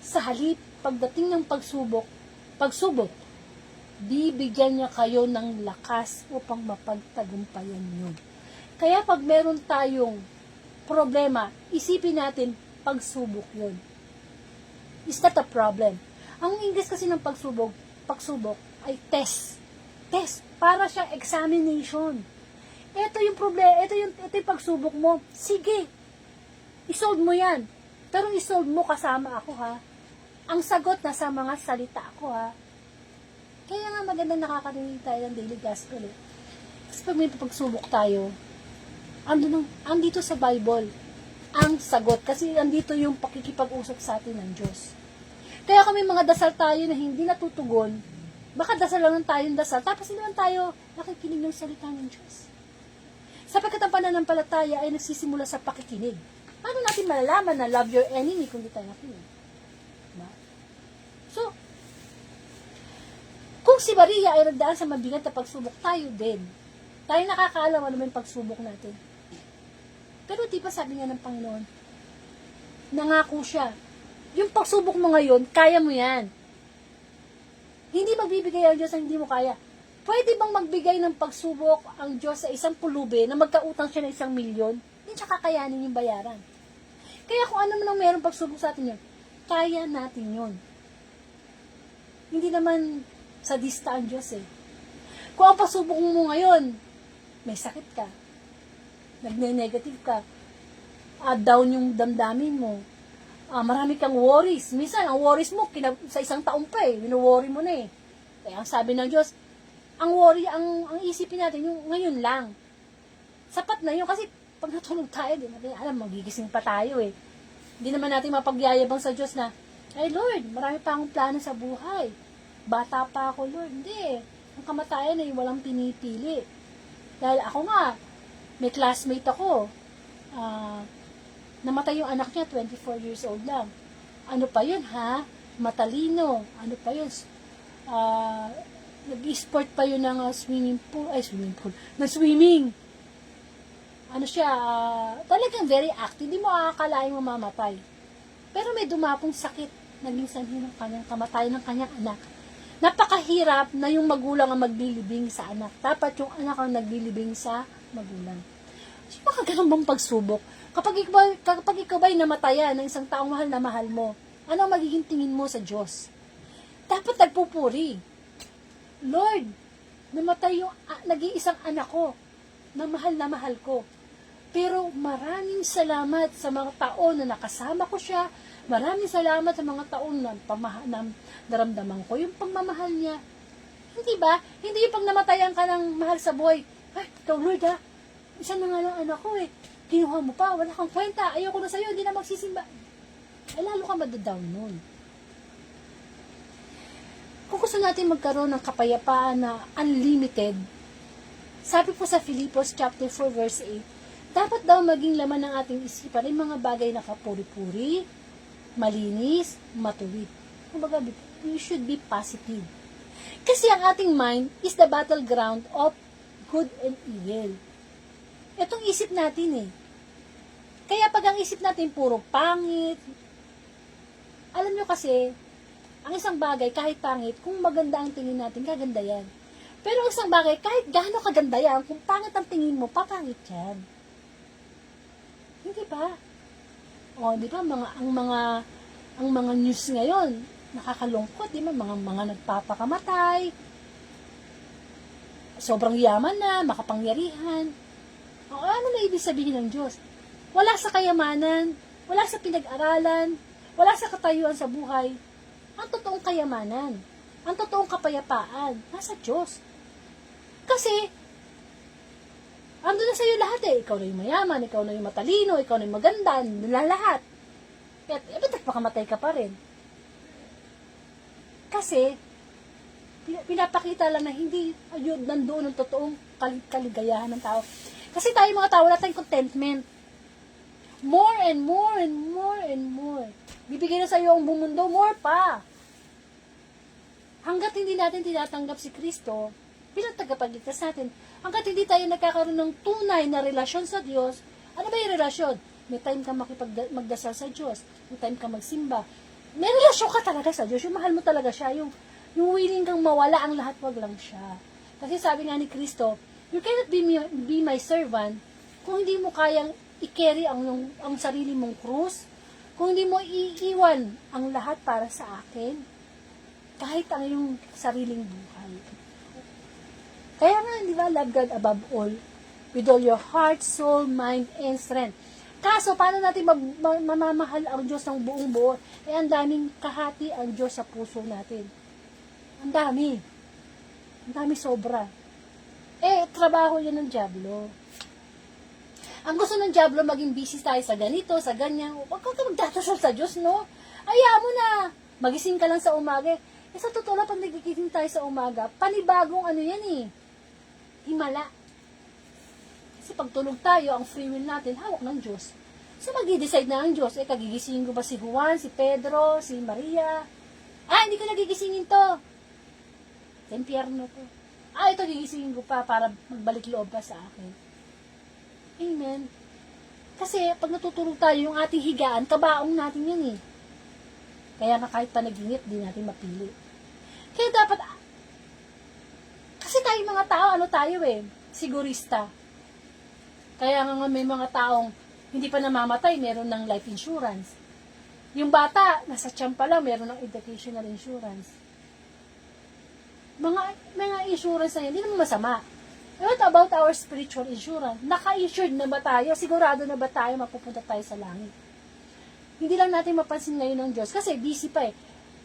Sa halip, pagdating ng pagsubok, bibigyan niya kayo ng lakas upang mapagtagumpayan niyo. Kaya pag meron tayong problema, isipin natin, pagsubok yun. Is that a problem? Ang English kasi ng pagsubok ay test. Test. Para siyang examination. ito yung problema, ito yung pagsubok mo. Sige, isolve mo yan. Pero isolve mo kasama ako, ha. Ang sagot na sa mga salita ko, ha. Kaya nga magandang nakakarinig tayo ng daily gospel, eh. Kasi pag may pagsubok tayo, andito sa Bible, ang sagot. Kasi andito yung pakikipag-usap sa atin ng Diyos. Kaya kung may mga dasal tayo na hindi natutugon, baka dasal lang tayong dasal, tapos hindi naman tayo nakikinig ng salita ng Diyos. Sapagkat ang pananampalataya ay nagsisimula sa pakikinig. Paano natin malalaman na love your enemy kung di tayo nakinig? Diba? So, kung si Maria ay nagdaan sa mabigat na pagsubok, tayo din. Tayo nakakaalam ano yung pagsubok natin. Pero di ba sabi nga ng Panginoon, nangako siya, yung pagsubok mo ngayon, kaya mo yan. Hindi magbibigay ang Diyos ang hindi mo kaya. Pwede bang magbigay ng pagsubok ang Diyos sa isang pulube na magkautang siya ng 1 milyon? Hindi siya kakayanin yung bayaran. Kaya kung ano man ang mayroong pagsubok sa atin yun, kaya natin yun. Hindi naman sadista ang Diyos eh. Kung ang pagsubok mo ngayon, may sakit ka, nagne-negative ka, down yung damdamin mo, marami kang worries. Minsan, ang worries mo, sa isang taon pa eh, wino-worry mo na eh. Kaya ang sabi ng Diyos, ang worry, ang isipin natin, yung ngayon lang. Sapat na yun, kasi pag natulog tayo, di natin alam, magigising pa tayo eh. Hindi naman natin mapagyayabang sa Diyos na, ay Lord, marami pa akong plano sa buhay. Bata pa ako, Lord. Hindi. Ang kamatayan ay walang pinipili. Dahil ako nga, may classmate ako, namatay yung anak niya, 24 years old lang. Ano pa yun, ha? Matalino. Ano pa yun? Nag-sport pa yun ng swimming. Ano siya, talagang very active. Hindi mo akalaing mamamatay. Pero may dumapong sakit, naging sanhi ng kanyang kamatayan ng kanyang anak. Napakahirap na yung magulang ang maglilibing sa anak. Dapat yung anak ang naglilibing sa magulang. So, baka ganun bang pagsubok? Kapag ikaw ba'y namatayan ng isang taong mahal mo, ano ang magiging tingin mo sa Diyos? Dapat nagpupuri. Lord, namatay yung nag-iisang anak ko, na mahal ko. Pero maraming salamat sa mga taon na nakasama ko siya. Maraming salamat sa mga taon na naramdaman ko yung pagmamahal niya. Hindi ba? Hindi yung pag namatayan ka ng mahal sa buhay. Ay, ikaw Lord ha, isa na nga lang anak ko eh. Kinuha mo pa, wala kang kwenta. Ayoko na sa'yo, hindi na magsisimba. Ay, lalo ka madadown nun. Kung gusto natin magkaroon ng kapayapaan na unlimited, sabi po sa Filipos chapter 4 verse 8, dapat daw maging laman ng ating isipan ay mga bagay na kapuri-puri, malinis, matuwid. Kumbaga, we should be positive. Kasi ang ating mind is the battleground of good and evil. Itong isip natin eh. Kaya pag ang isip natin puro pangit, alam nyo kasi, ang isang bagay kahit pangit, kung maganda ang tingin natin, kaganda yan. Pero ang isang bagay, kahit gaano kaganda yan, kung pangit ang tingin mo, papangit yan. Hindi ba? O, di ba, ang mga news ngayon, nakakalungkot, di ba? Mga nagpapakamatay, sobrang yaman na, makapangyarihan. O, ano na ibig sabihin ng Diyos? Wala sa kayamanan, wala sa pinag-aralan, wala sa katayuan sa buhay. Ang totoong kayamanan, ang totoong kapayapaan, nasa Diyos. Kasi, ando na sa'yo lahat eh. Ikaw na yung mayaman, ikaw na yung matalino, ikaw na yung maganda, lahat. At ba't nagpakamatay ka pa rin? Kasi, pinapakita lang na hindi ayun nandoon ang totoong kaligayahan ng tao. Kasi tayo mga tao, wala tayong contentment. More and more and more and more. Bibigay na sa'yo ang buong mundo, more pa. Hanggat hindi natin tinatanggap si Kristo bilang tagapagligtas natin, hanggat hindi tayo nagkakaroon ng tunay na relasyon sa Diyos, ano ba yung relasyon? May time ka magdasal sa Diyos, may time ka magsimba, may relasyon ka talaga sa Diyos, yung mahal mo talaga siya, yung willing kang mawala ang lahat, wag lang siya. Kasi sabi nga ni Kristo, you cannot be my servant kung hindi mo kayang i-carry ang sarili mong krus, kung hindi mo iiwan ang lahat para sa akin, kahit ang iyong sariling buhay. Kaya nga, di ba, love God above all. with all your heart, soul, mind, and strength. Kaso, paano natin mamamahal ang Diyos ng buong buo? Ang daming kahati ang Diyos sa puso natin. Ang dami. Ang dami sobra. Trabaho yan ng dyablo. Ang gusto ng dyablo, maging busy tayo sa ganito, sa ganyan. Huwag ka magdadasal sa Diyos, no? Ayaw mo na. Magising ka lang sa umaga. Sa totoo lang, pag nagigising tayo sa umaga, panibagong yan himala. Kasi pag tulog tayo, ang free will natin, hawak ng Diyos. So, mag-decide na ang Diyos. Kagigisingin ko ba si Juan, si Pedro, si Maria? Hindi ko nagigisingin to. Sa impyerno to. Ito gigisingin ko pa para magbalik loob ka sa akin. Amen. Kasi, pag natutulog tayo, yung ating higaan, kabaong natin yan Kaya na kahit panaginip, di natin mapili. Kaya dapat, kasi tayo mga tao, tayo sigurista. Kaya nga may mga taong hindi pa namamatay, meron ng life insurance. Yung bata, nasa tiyan pa lang, meron ng educational insurance. Mga insurance na yan, hindi naman masama. What about our spiritual insurance? Naka-insured na ba tayo? Sigurado na ba tayo mapupunta tayo sa langit? Hindi lang natin mapansin ngayon ng Diyos kasi busy pa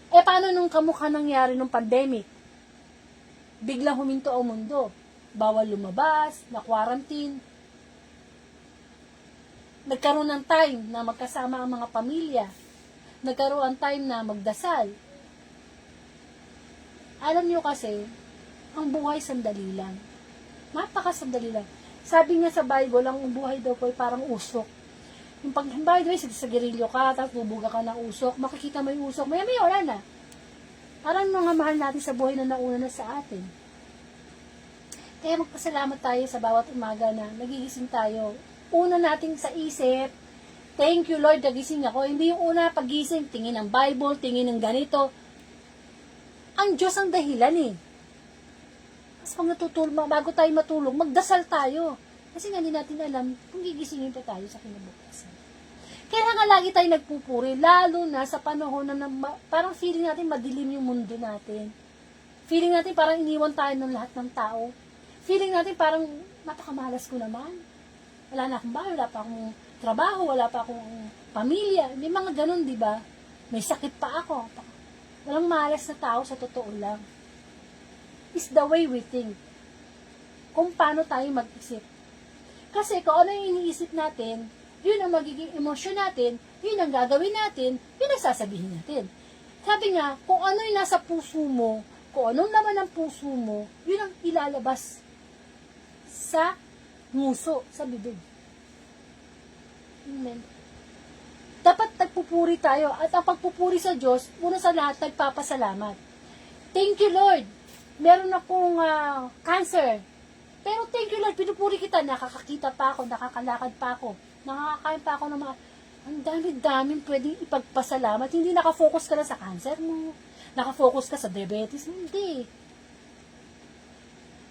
paano nung kamukha nangyari nung pandemic? Biglang huminto ang mundo. Bawal lumabas, na-quarantine. Nagkaroon ng time na magkasama ang mga pamilya. Nagkaroon ng time na magdasal. Alam niyo kasi, ang buhay sandali lang. Napakasandali lang. Sabi nga sa Bible, ang buhay daw po ay parang usok. Yung pag, by the way, sa gerilyo ka, tapos bubuga ka ng usok, makikita mo yung usok, maya wala na. Parang mga mahal natin sa buhay na nauna na sa atin. Kaya magpasalamat tayo sa bawat umaga na nagigising tayo. Una natin sa isip, thank you Lord, nagising ako. Hindi yung una pagising, tingin ng Bible, tingin ng ganito. Ang Diyos ang dahilan Tapos pag natutulog, bago tayo matulog, magdasal tayo. Kasi nga hindi natin alam kung gigisingin pa tayo sa kinabukasan. Kaya nga lagi tayo nagpupuri, lalo na sa panahon na parang feeling natin madilim yung mundo natin. Feeling natin parang iniwan tayo ng lahat ng tao. Feeling natin parang napakamalas ko naman. Wala na akong bahay, wala pa akong trabaho, wala pa akong pamilya. May mga ganun, di ba? May sakit pa ako. Walang malas na tao sa totoo lang. It's the way we think. Kung paano tayo mag-isip. Kasi kung ano yung iniisip natin, yun ang magiging emosyon natin, yun ang gagawin natin, yun ang sasabihin natin. Sabi nga, kung ano yung nasa puso mo, kung anong laman ng puso mo, yun ang ilalabas sa nguso, sa bibig. Amen. Dapat nagpupuri tayo, at ang pagpupuri sa Diyos, una sa lahat, nagpapasalamat. Thank you, Lord. Meron akong cancer. Pero thank you, Lord, pinupuri kita, nakakakita pa ako, nakakalakad pa ako, nakakakain pa ako ng mga, ang dami-daming pwedeng ipagpasalamat. Hindi nakafocus ka na sa cancer mo, nakafocus ka sa diabetes, hindi.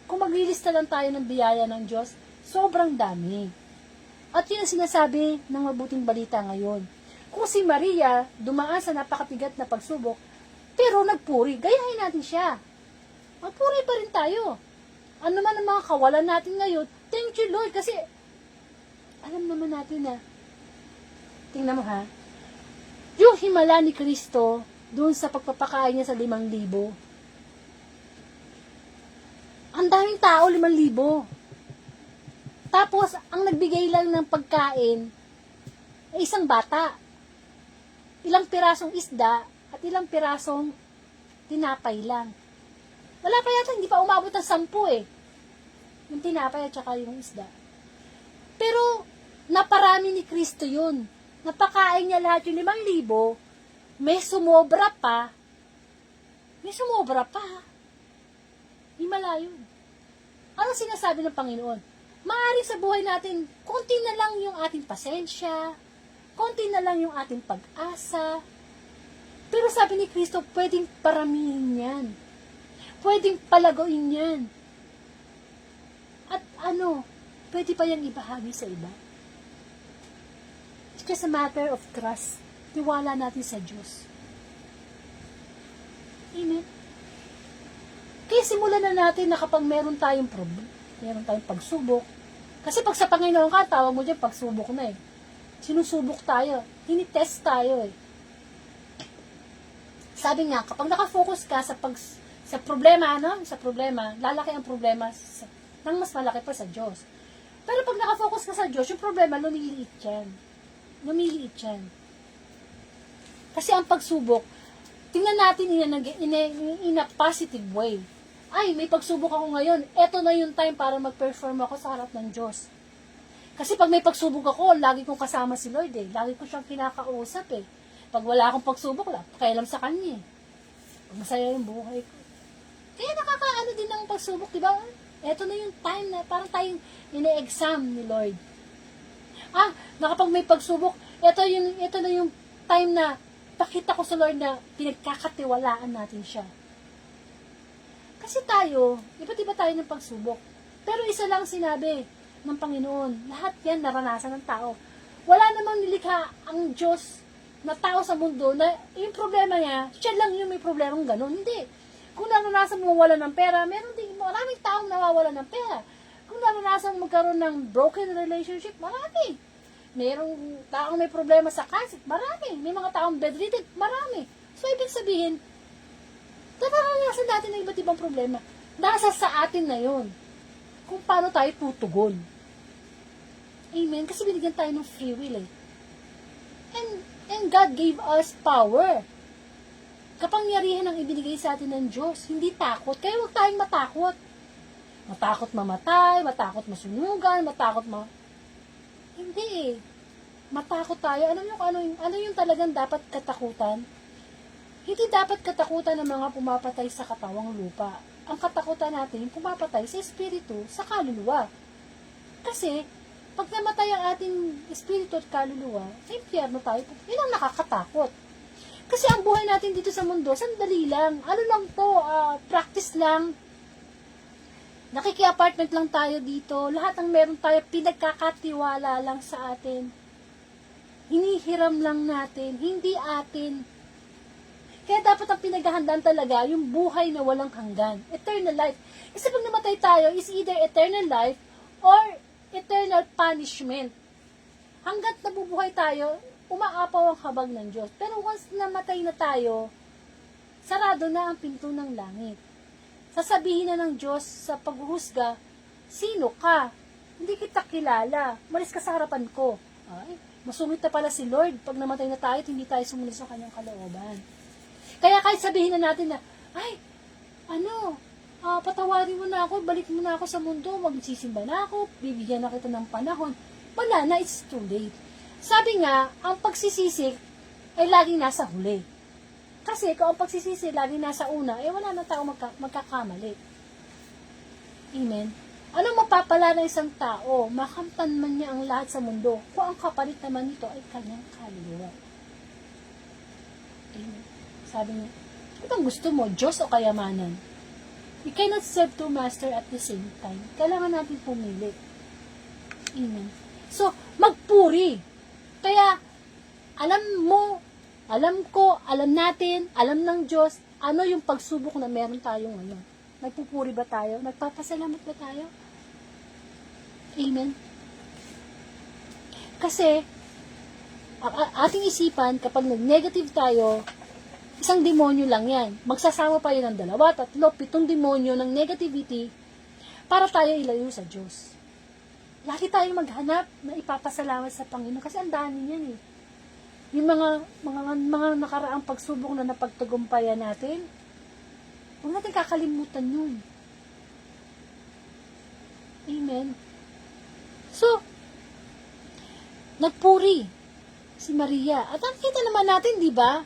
Kung maglilista lang tayo ng biyaya ng Diyos, sobrang dami. At yun ang sinasabi ng mabuting balita ngayon. Kung si Maria dumaan sa napakabigat na pagsubok, pero nagpuri, gayahin natin siya. Magpuri pa rin tayo. Ano man ang mga kawalan natin ngayon, thank you Lord, kasi alam naman natin na, tingnan mo ha, yung himala ni Kristo, doon sa pagpapakain niya sa 5,000, ang daming tao, 5,000. Tapos, ang nagbigay lang ng pagkain, ay isang bata. Ilang pirasong isda, at ilang pirasong tinapay lang. Wala pa yata, hindi pa umabot ng 10 yung tinapay at saka yung isda. Pero, naparami ni Kristo yun. Napakain niya lahat yung 5,000, may sumobra pa. May sumobra pa. Himala yun. Ano sinasabi ng Panginoon? Maaaring sa buhay natin, konti na lang yung ating pasensya, konti na lang yung ating pag-asa. Pero sabi ni Kristo, pwedeng paramihin yan. Pwedeng palagoin yan. At pwede pa yung ibahagi sa iba. It's just a matter of trust. Tiwala natin sa Diyos. Amen. Kaya simulan na natin na kapag meron tayong problem, meron tayong pagsubok, Kasi pag sa Panginoon ka, tawag mo dyan, pagsubok na eh. Sinusubok tayo. Tinitest tayo eh. Sabi nga, kapag nakafocus ka sa problema, sa problema, lalaki ang problema nang mas malaki pa sa Diyos. Pero pag nakafocus ka sa Diyos, yung problema, lumiliit yan. Lumiliit yan. Kasi ang pagsubok, tingnan natin in a positive way. Ay, may pagsubok ako ngayon. Eto na yung time para mag-perform ako sa harap ng Diyos. Kasi pag may pagsubok ako, lagi kong kasama si Lord eh. Lagi ko siyang kinakausap eh. Pag wala akong pagsubok, pakialam sa Kanya eh. Masaya yung buhay ko. Kaya nakakaano din ang pagsubok, di ba? Eto na yung time na parang tayong ine-exam ni Lord. Nakapag may pagsubok, ito na yung time na pakita ko sa Lord na pinagkakatiwalaan natin siya. Kasi tayo, iba't iba tayo ng pagsubok. Pero isa lang sinabi ng Panginoon, lahat yan naranasan ng tao. Wala namang nilikha ang Diyos na tao sa mundo na yung problema niya, siya lang yung may problemang ganun. Hindi. Kung naranasan mo mawala ng pera, meron din maraming taong nawawala ng pera. Kung naranasan mo magkaroon ng broken relationship, marami. Merong taong may problema sa cancer, marami. May mga taong bedridden, marami. So, ibig sabihin, naranasan natin ng iba't ibang problema. Nasa sa atin na yun. Kung paano tayo tutugon. Amen? Kasi binigyan tayo ng free will eh. And God gave us power. Kapangyarihan ang ibinigay sa atin ng Diyos. Hindi takot. Kaya huwag tayong matakot. Matakot mamatay, matakot masunugan, Hindi eh. Matakot tayo. Ano yung talagang dapat katakutan? Hindi dapat katakutan ng mga pumapatay sa katawang lupa. Ang katakutan natin, yung pumapatay sa espiritu, sa kaluluwa. Kasi, pag namatay ang ating espiritu at kaluluwa, sa impyerno tayo, yun ang nakakatakot. Kasi ang buhay natin dito sa mundo, sandali lang. Ano lang to, practice lang. Nakiki-apartment lang tayo dito. Lahat ng meron tayo, pinagkakatiwala lang sa atin. Hinihiram lang natin, hindi atin. Kaya dapat ang pinaghahandaan talaga, yung buhay na walang hanggan. Eternal life. Kasi pag namatay tayo, is either eternal life or eternal punishment. Hanggat nabubuhay tayo, umaapaw ang habag ng Diyos. Pero once namatay na tayo, sarado na ang pinto ng langit. Sasabihin na ng Diyos sa paghuhusga, sino ka? Hindi kita kilala. Malis ka sa harapan ko. Ay, masungit na pala si Lord. Pag namatay na tayo, hindi tayo sumunod sa kanyang kalooban. Kaya kahit sabihin na natin na, patawarin mo na ako, balik mo na ako sa mundo, magsisimba na ako, bibigyan na kita ng panahon. Wala na, it's too late. Sabi nga, ang pagsisisi ay laging nasa huli. Kasi kung ang pagsisisi laging nasa una, wala na tao magkakamali. Amen? Anong mapapala ng isang tao? Makamtan man niya ang lahat sa mundo, kung ang kapalit naman nito ay kanyang kaluluwa. Amen? Sabi niya, ano bang gusto mo, Diyos o kayamanan? We cannot serve two masters at the same time. Kailangan natin pumili. Amen. So, magpuri. Kaya, alam ko, alam natin, alam ng Diyos, ano yung pagsubok na meron tayo ngayon. Nagpupuri ba tayo? Nagpapasalamat ba tayo? Amen. Kasi, ating isipan, kapag nag-negative tayo, isang demonyo lang yan. Magsasama pa yun ng 2, 3, 7 demonyo ng negativity para tayo ilayo sa Diyos. Lagi tayong maghanap na ipapasalamat sa Panginoon kasi ang dami niyan eh. Yung mga nakaraang pagsubok na napagtagumpayan natin, huwag natin kakalimutan yun. Amen. So, nagpuri si Maria. At ang kita naman natin, di ba?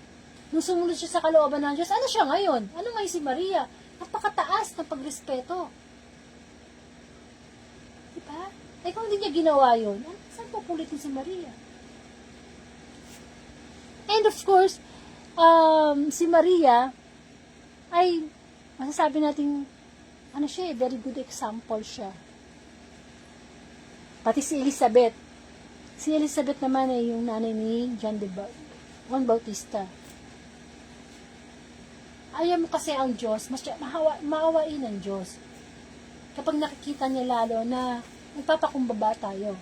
Nung sumunod siya sa kalooban ng Diyos, ano siya ngayon? Ano ngayon si Maria? Napakataas ng pagrespeto. Diba? Eh kung hindi niya ginawa yun, saan pupulitin si Maria? And of course, si Maria ay masasabi natin very good example siya. Pati si Elizabeth. Si Elizabeth naman ay yung nanay ni Juan Bautista. Ayaw mo kasi ang Diyos, maawain ng Diyos. Kapag nakikita niya lalo na Nagpapakumbaba tayo.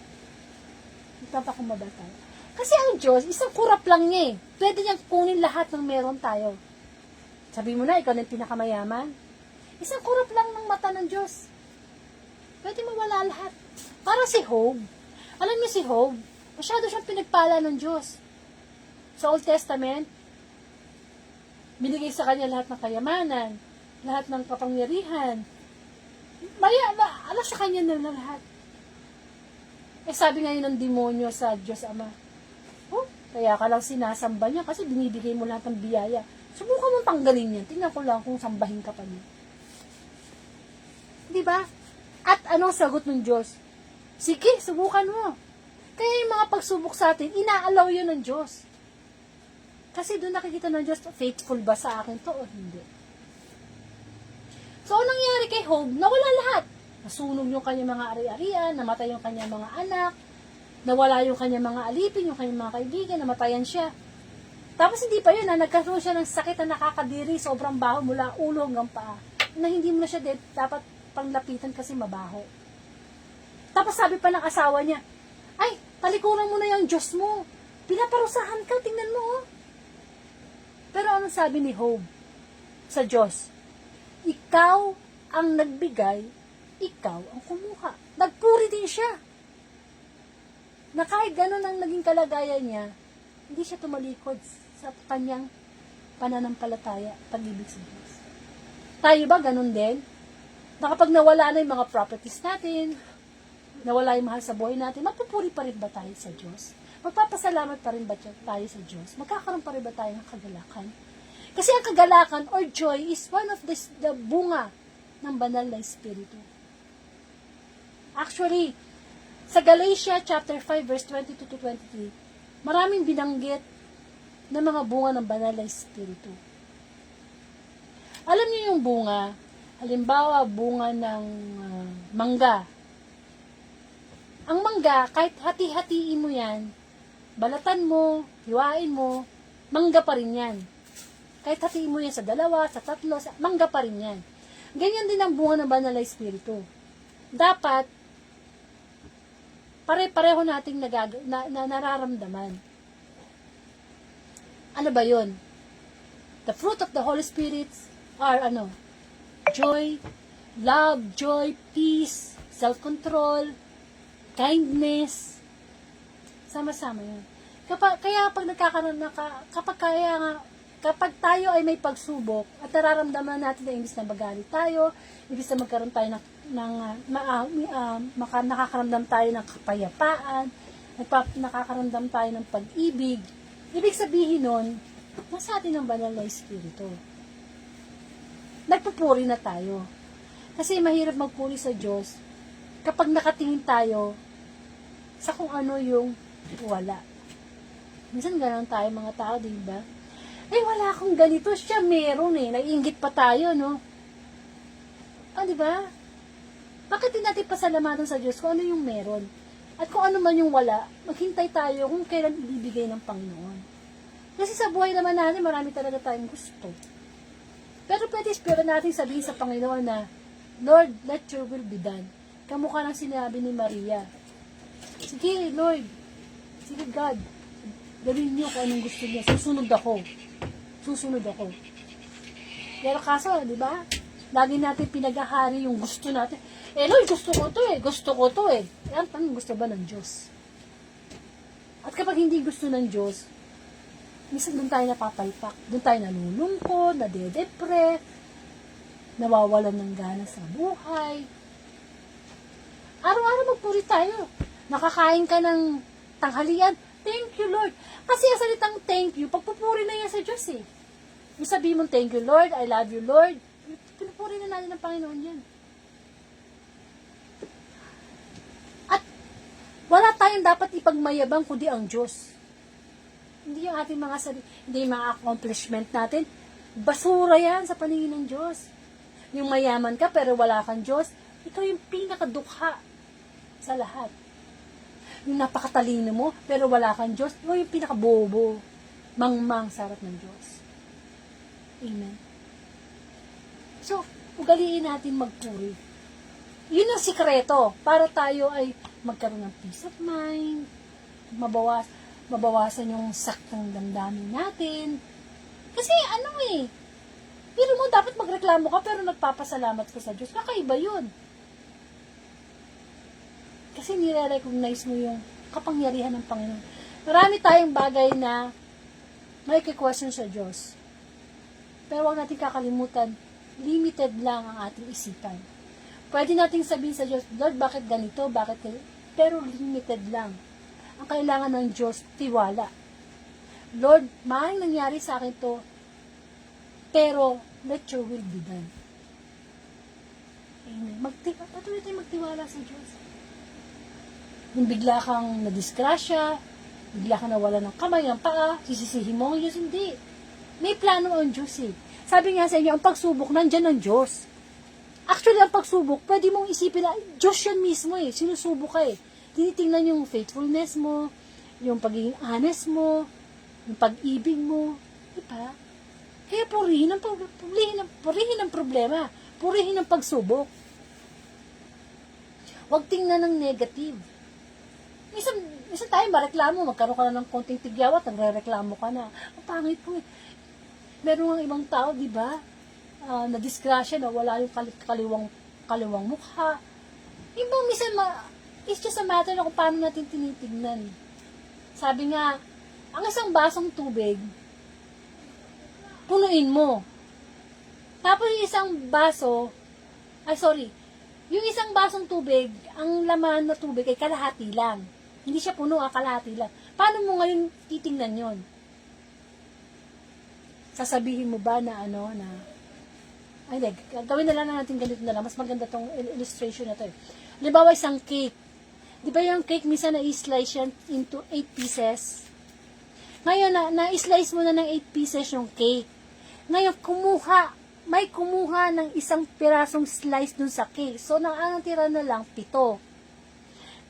Nagpapakumbaba tayo. Kasi ang Diyos, isang kurap lang niya eh. Pwede niyang kunin lahat ng meron tayo. Sabi mo na, ikaw na yung pinakamayaman. Isang kurap lang ng mata ng Diyos. Pwede mawala lahat. Para si Job. Alam niyo si Job, masyado siyang pinagpala ng Diyos. Sa Old Testament, binigay sa kanya lahat ng kayamanan, lahat ng kapangyarihan. Alas sa kanya na lahat. Sabi ngayon ng demonyo sa Diyos Ama, kaya ka lang sinasamba niya kasi binibigay mo lahat ng biyaya. Subukan mong tanggalin yan. Tingnan ko lang kung sambahin ka pa niya. Di ba? At anong sagot ng Diyos? Sige, subukan mo. Kaya yung mga pagsubok sa atin, inaalaw yun ng Diyos. Kasi doon nakikita ng Diyos, faithful ba sa akin to o hindi? So, anong nangyari kay Job? Nawala lahat. Nasunog yung kanyang mga ari-arian, namatay yung kanyang mga anak, nawala yung kanyang mga alipin, yung kanyang mga kaibigan, namatayan siya. Tapos hindi pa yun, nagkaroon siya ng sakit na nakakadiri, sobrang baho mula ulo hanggang paa. Na hindi mo na siya dapat panglapitan kasi mabaho. Tapos sabi pa ng asawa niya, ay, talikuran mo na yung Diyos mo. Pinaparusahan ka, tingnan mo oh. Pero ano sabi ni Job sa Diyos? Ikaw ang nagbigay, ikaw ang kumuha. Nagpuri din siya. Na kahit gano'n ang naging kalagayan niya, hindi siya tumalikod sa kanyang pananampalataya, pag-ibig sa Diyos. Tayo ba gano'n din? Na kapag nawala na yung mga properties natin, nawala yung mahal sa buhay natin, mapupuri pa rin ba tayo sa Diyos? Magpapasalamat pa rin ba tayo sa Diyos? Magkakaroon pa rin ba tayo ng kagalakan? Kasi ang kagalakan or joy is one of the bunga ng banal na espiritu. Actually, sa Galatia chapter 5 verse 22 to 23, maraming binanggit na mga bunga ng banal na espiritu. Alam niyo yung bunga, halimbawa bunga ng mangga. Ang mangga, kahit hati-hatiin mo yan, balatan mo, hiwain mo, mangga pa rin yan. Kahit hatiin mo yan sa 2, sa 3, mangga pa rin yan. Ganyan din ang bunga ng banal na espiritu. Dapat, pare-pareho nating nararamdaman. Ano ba yun? The fruit of the Holy Spirit are joy, love, joy, peace, self-control, kindness. Sama-sama yun. Kaya kapag tayo ay may pagsubok at nararamdaman natin na imbis na magalit tayo, imbis na magkaroon tayo nakakaramdam tayo ng kapayapaan, nakakaramdam tayo ng pag-ibig, ibig sabihin nun, nasa atin ang banal na espiritu. Nagpupuri na tayo. Kasi mahirap magpuri sa Diyos kapag nakatingin tayo sa kung ano yung wala. Minsan gano'n tayo mga tao, diba? Ay, wala akong ganito. Siya meron eh. Naiinggit pa tayo, no? Diba? Bakit din natin pasalamatan sa Diyos kung ano yung meron? At kung ano man yung wala, maghintay tayo kung kailan ibibigay ng Panginoon. Kasi sa buhay naman natin, marami talaga tayong gusto. Pero pwede natin sabihin sa Panginoon na, Lord, let your will be done. Kamukha ng sinabi ni Maria. Sige, Lord. Sige, God. Gawin niyo kung anong gusto niya. Susunod ako. Pero kaso, di ba? Lagi natin pinagahari yung gusto natin. Lord, gusto ko to eh. Anong gusto ba ng Diyos? At kapag hindi gusto ng Diyos, minsan doon tayo napapalpak. Doon tayo nalulungkot, nadedepre, nawawalan ng gana sa buhay. Araw-araw magpuri tayo. Nakakain ka ng tanghalian. Thank you, Lord. Kasi ang salitang thank you, pagpupuri na yan sa Diyos eh. Yung sabihin mong thank you, Lord, I love you, Lord. Pinupuri na natin ng Panginoon yan. At wala tayong dapat ipagmayabang kundi ang Diyos. Hindi yung ating hindi yung mga accomplishment natin. Basura yan sa paningin ng Diyos. Yung mayaman ka pero wala kang Diyos, ikaw yung pinakadukha sa lahat. Yung napakatalino mo, pero wala kang Diyos, ikaw yung pinakabobo, mangmang sa harap ng Diyos. Amen. So, ugaliin natin magpuri. Yun ang sikreto para tayo ay magkaroon ng peace of mind, mabawasan yung saktang damdamin natin. Kasi pero mo dapat magreklamo ka pero nagpapasalamat ka sa Diyos. Kakaiba yun. Kasi nire-recognize mo yung kapangyarihan ng Panginoon. Marami tayong bagay na may question sa Diyos. Pero huwag natin kakalimutan, limited lang ang ating isipan. Pwede nating sabihin sa Diyos, Lord, bakit ganito? Bakit ganito? Pero limited lang. Ang kailangan ng Diyos, tiwala. Lord, maaaring nangyari sa akin to, pero let your will be done. Amen. Patuloy tayo magtiwala sa Diyos. Kung bigla kang nadisgrasya, bigla kang nawala ng kamay, ng paa, sisisihin mo ang Diyos, hindi. May plano ang Diyos eh. Sabi nga sa inyo, ang pagsubok, nandyan ang Diyos. Actually, ang pagsubok, pwede mong isipin na, Diyos yan mismo eh, sinusubok ka eh. Tinitingnan yung faithfulness mo, yung pagiging honest mo, yung pag-ibig mo, diba? Kaya purihin ang problema, purihin ang pagsubok. Huwag tingnan ng negative. Minsan tayo mareklamo, magkaroon ka na ng konting tigyawat, nagre-reklamo ka na. Ang pangit po eh. Meron ng ibang tao, di ba? Na-disgrasya, na wala yung kaliwang mukha. Yung minsan, it's just a matter na kung paano natin tinitignan. Sabi nga, ang isang basong tubig, punuin mo. Tapos yung isang basong tubig, ang laman na tubig ay kalahati lang. Hindi siya puno, kalahati lang. Paano mo ngayon titingnan yon? Sasabihin mo ba na gawin na lang natin ganito na lang. Mas maganda tong illustration na to eh. Halimbawa, isang cake. Di ba yung cake, minsan na-slice yan into 8 pieces? Ngayon, na-slice mo na ng 8 pieces yung cake. Ngayon, may kumuha ng isang pirasong slice dun sa cake. So, ang tira na lang, 7.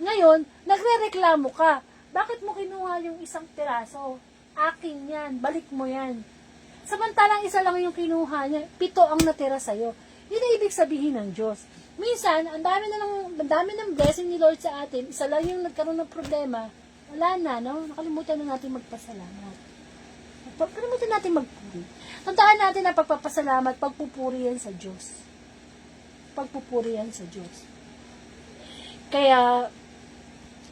Ngayon, nagre-reklamo ka. Bakit mo kinuha yung isang piraso? Akin yan, balik mo yan. Samantalang isa lang yung kinuha niya, 7 ang natira sa'yo. Yun ang ibig sabihin ng Diyos. Minsan, ang dami ng blessing ni Lord sa atin, isa lang yung nagkaroon ng problema, wala na, no? Nakalimutan na natin magpasalamat. Nakalimutan natin magpuri. Tandaan natin na pagpapasalamat, pagpupuri yan sa Diyos. Pagpupuri yan sa Diyos. Kaya,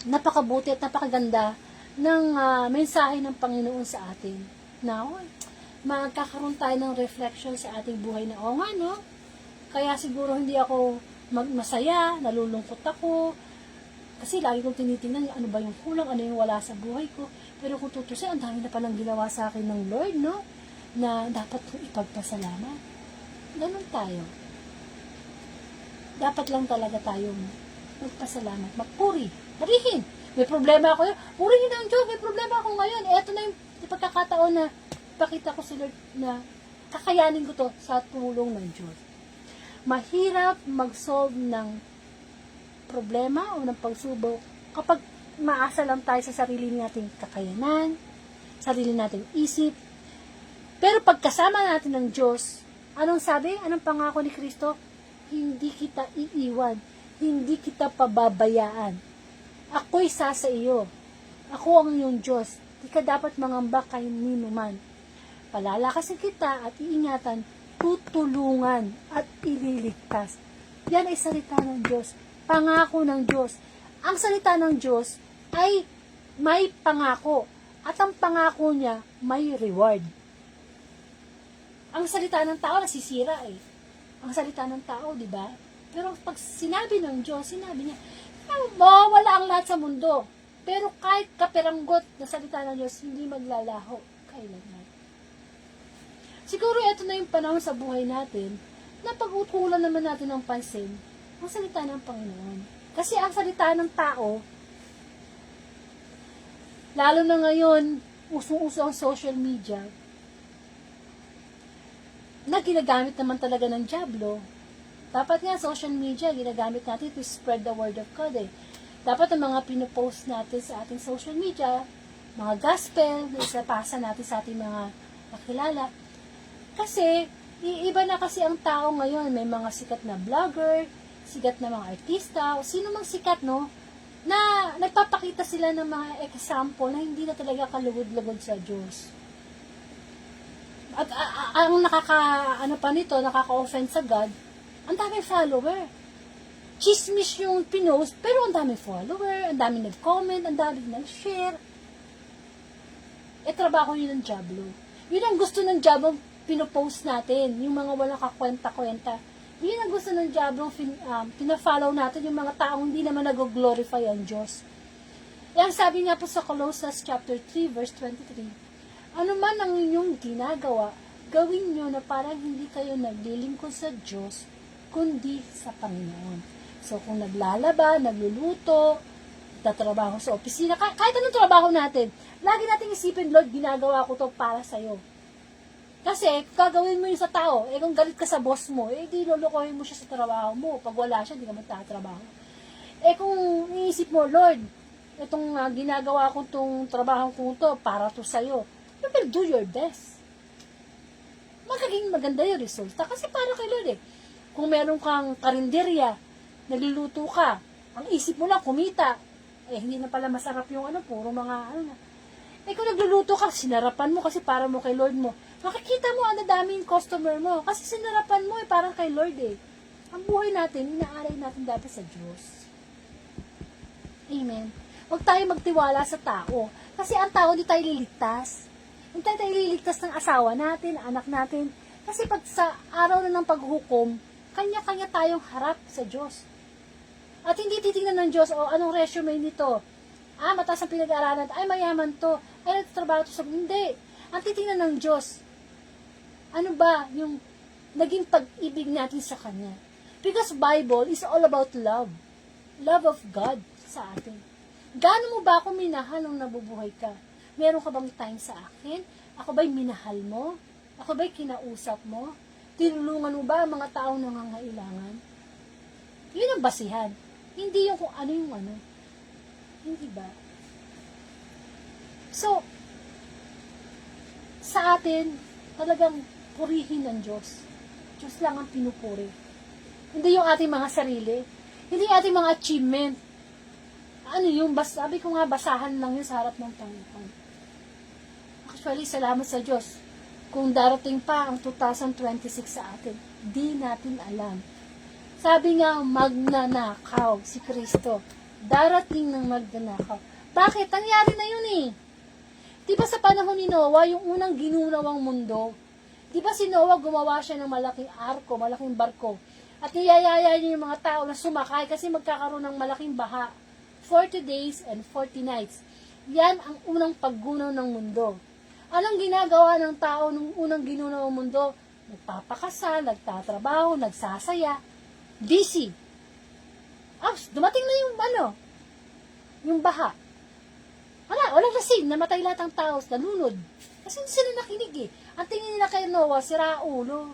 napakabuti at napakaganda ng mensahe ng Panginoon sa atin. Now, magkakaroon tayo ng reflection sa ating buhay na, no? Kaya siguro hindi ako masaya, nalulungkot ako, kasi lagi kong tinitingnan ano ba yung kulang, ano yung wala sa buhay ko. Pero kung tutusin, ang dami na palang ginawa sa akin ng Lord, no? Na dapat kong ipagpasalamat. Ganun tayo. Dapat lang talaga tayong magpasalamat, magpuri, purihin. May problema ako yun, purihin ang Diyos, may problema ako ngayon. Eto na yung pagkakataon na ipakita ko sa Lord na kakayanin ko to sa tulong ng Diyos. Mahirap mag-solve ng problema o ng pagsubok kapag maasa lang tayo sa sarili nating kakayanan, sarili nating isip. Pero pagkasama natin ng Diyos, anong sabi? Anong pangako ni Kristo? Hindi kita iiwan, hindi kita pababayaan. Ako'y sa iyo. Ako ang iyong Diyos. Di ka dapat mangamba kay ninuman. Palalakasin kita at iingatan, tutulungan at ililigtas. Yan ay salita ng Diyos. Pangako ng Diyos. Ang salita ng Diyos ay may pangako. At ang pangako niya may reward. Ang salita ng tao nasisira eh. Ang salita ng tao, di ba? Pero pag sinabi ng Diyos, sinabi niya, wala ang lahat sa mundo. Pero kahit kapiranggot na salita ng Diyos, hindi maglalaho kailanman. Siguro ito na yung panahon sa buhay natin na pag-utulan naman natin ng pansin ang salita ng Panginoon. Kasi ang salita ng tao, lalo na ngayon, usong-uso ang social media, na ginagamit naman talaga ng dyablo. Dapat nga social media, ginagamit natin to spread the word of God eh. Dapat ang mga pinopost natin sa ating social media, mga gospel, isapasa natin sa ating mga kakilala. Kasi, iiba na kasi ang tao ngayon. May mga sikat na vlogger, sikat na mga artista, o sino mang sikat, no, na nagpapakita sila ng mga example na hindi na talaga kalugod-lugod sa Diyos. At ang nakaka-offend sa God, ang daming follower. Chismis yung pinost, pero ang daming follower, ang daming nag-comment, ang daming nag-share. Trabaho yun ng Diablo. Yun ang gusto ng Diablo pinopost natin, yung mga walang kakwenta-kwenta. Yun ang gusto ng Diablo pina-follow natin, yung mga taong hindi naman nag-glorify ang Diyos. Yan sabi nga po sa Colossians chapter 3 verse 23, ano man ang inyong ginagawa, gawin nyo na parang hindi kayo naglilingkod sa Diyos, kundi sa Panginoon. So, kung naglalaba, nagluluto, tatrabaho sa opisina, kahit anong trabaho natin, lagi nating isipin, Lord, ginagawa ko to para sa'yo. Kasi, gagawin mo yun sa tao. Kung galit ka sa boss mo, di lulukohin mo siya sa trabaho mo. Pag wala siya, di ka magtatrabaho. Kung iisip mo, Lord, itong ginagawa ko tong trabaho ko to, para to sa'yo, you will do your best. Magiging maganda yung resulta. Kasi para kay Lord Kung meron kang karinderya, nagluluto ka, ang isip mo lang, kumita. Hindi na pala masarap yung puro mga na. Kung nagluluto ka, sinarapan mo kasi para mo kay Lord mo. Makikita mo ang daming customer mo. Kasi sinarapan mo parang kay Lord Ang buhay natin, inaaray natin dati sa Diyos. Amen. Huwag tayo magtiwala sa tao. Kasi ang tao, di tayo liligtas. Hindi tayo liligtas ng asawa natin, anak natin. Kasi pag sa araw na ng paghukom, kanya-kanya tayong harap sa Diyos. At hindi titingnan ng Diyos, anong resume nito? Mataas ang pinag-aaralan, mayaman to, nagtatrabaho to sa... Hindi. Ang titingnan ng Diyos, ano ba yung naging pag-ibig natin sa Kanya? Because Bible is all about love. Love of God sa atin. Gaano mo ba ako minahal nung nabubuhay ka? Meron ka bang time sa akin? Ako ba'y minahal mo? Ako ba'y kinausap mo? Tinulungan mo ba ang mga taong nangangailangan? Yun ang basihan. Hindi yung kung ano yung ano. Hindi ba? So, sa atin, talagang purihin ng Diyos. Diyos lang ang pinupuri. Hindi yung ating mga sarili. Hindi yung ating mga achievement. Sabi ko nga, basahan lang yun sa harap ng Panginoon. Actually, salamat sa Diyos. Kung darating pa ang 2026 sa atin, di natin alam. Sabi nga, magnanakaw si Kristo. Darating ng magnanakaw. Bakit? Nangyari na yun Di ba sa panahon ni Noah, yung unang ginunawang mundo, di ba si Noah gumawa siya ng malaking arko, malaking barko, at niyayaya niya yung mga tao na sumakay kasi magkakaroon ng malaking baha. 40 days and 40 nights. Yan ang unang paggunaw ng mundo. Anong ginagawa ng tao nung unang ginunaw ng mundo? Nagpapakasal, nagtatrabaho, nagsasaya, busy. Dumating na yung baha. Walang lasing, namatay lahat ng tao, nalunod. Kasi hindi sila nakinig Ang tingin nila kay Noah, sira ulo.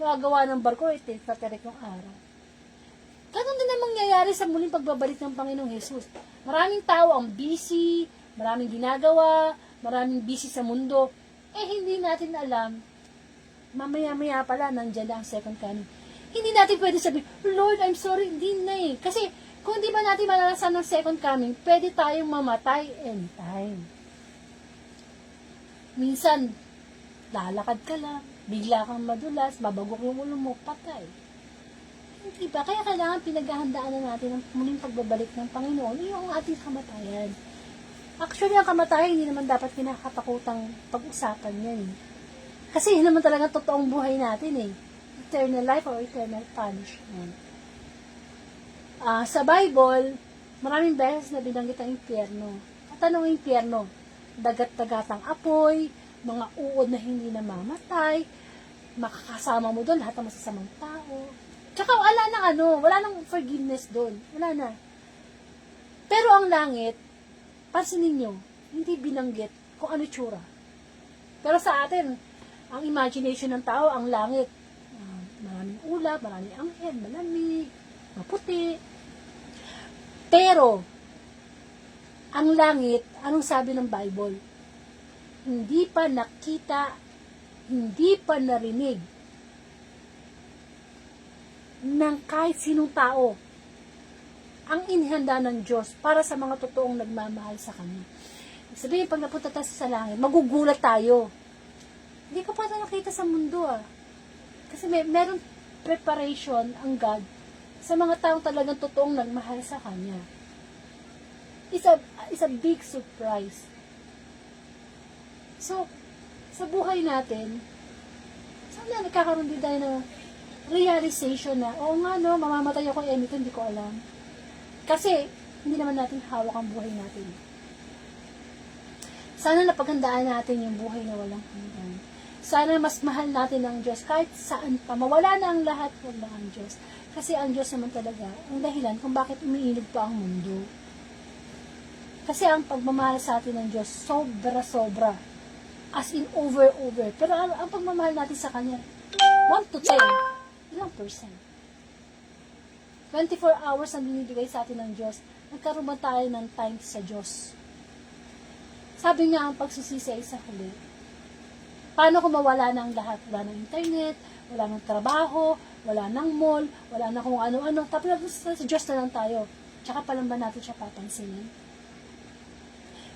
Magawa ng barko, tatarik ng araw. Ganun din ang mangyayari sa muling pagbabalik ng Panginoong Jesus. Maraming tao ang busy, maraming ginagawa, maraming busy sa mundo. Hindi natin alam, mamaya-maya pala, nandiyan na ang second coming. Hindi natin pwede sabihin, Lord, I'm sorry, hindi na Kasi, kung di ba natin malalasan ng second coming, pwede tayong mamatay anytime. Minsan, lalakad ka lang, bigla kang madulas, mabagok yung ulo mo, patay. Hindi ba? Kaya kailangan pinaghahandaan na natin ang muling pagbabalik ng Panginoon, yung ating kamatayan. Actually, ang kamatayan, hindi naman dapat kinakatakutang pag-usapan yan Kasi yun naman talaga totoong buhay natin Eternal life or eternal punishment. Sa Bible, maraming beses na binanggit ang impyerno. At anong impyerno? Dagat-dagatang apoy, mga uod na hindi namamatay, makakasama mo doon lahat ng masasamang tao. Tsaka wala nang forgiveness doon. Wala na. Pero ang langit, pansinin nyo, hindi binanggit kung ano tsura. Pero sa atin, ang imagination ng tao, ang langit, maraming ulap, maraming anghel, malamig, maputi. Pero, ang langit, anong sabi ng Bible? Hindi pa nakita, hindi pa narinig ng kahit sinong tao ang inihanda ng Diyos para sa mga totoong nagmamahal sa Kanya. Sabihin, pag napunta tayo sa langit, magugulat tayo. Hindi ka pa nakita sa mundo Kasi meron preparation ang God sa mga taong talagang totoong nagmahal sa Kanya. It's a big surprise. So, sa buhay natin, sana nagkakaroon din tayo ng realization na, oo nga no, mamamatay ako anytime, hindi ko alam. Kasi, hindi naman natin hawak ang buhay natin. Sana napaghandaan natin yung buhay na walang hanggan. Sana mas mahal natin ang Diyos kahit saan pa. Mawala na ang lahat, wag lang ang Diyos. Kasi ang Diyos naman talaga ang dahilan kung bakit umiinog pa ang mundo. Kasi ang pagmamahal sa atin ng Diyos, sobra-sobra. As in, over. Pero ang pagmamahal natin sa Kanya, 1 to 10, ilang percent? 24 hours ang binibigay sa atin ng Diyos. Nagkaroon ba tayo ng time sa Diyos? Sabi niya ang pagsusisi ay sa huli. Paano kung mawala na ang lahat? Wala ng internet, wala ng trabaho, wala ng mall, wala na kung ano-ano. Tapos sa Diyos na lang tayo. Tsaka palang ba natin siya papansinin?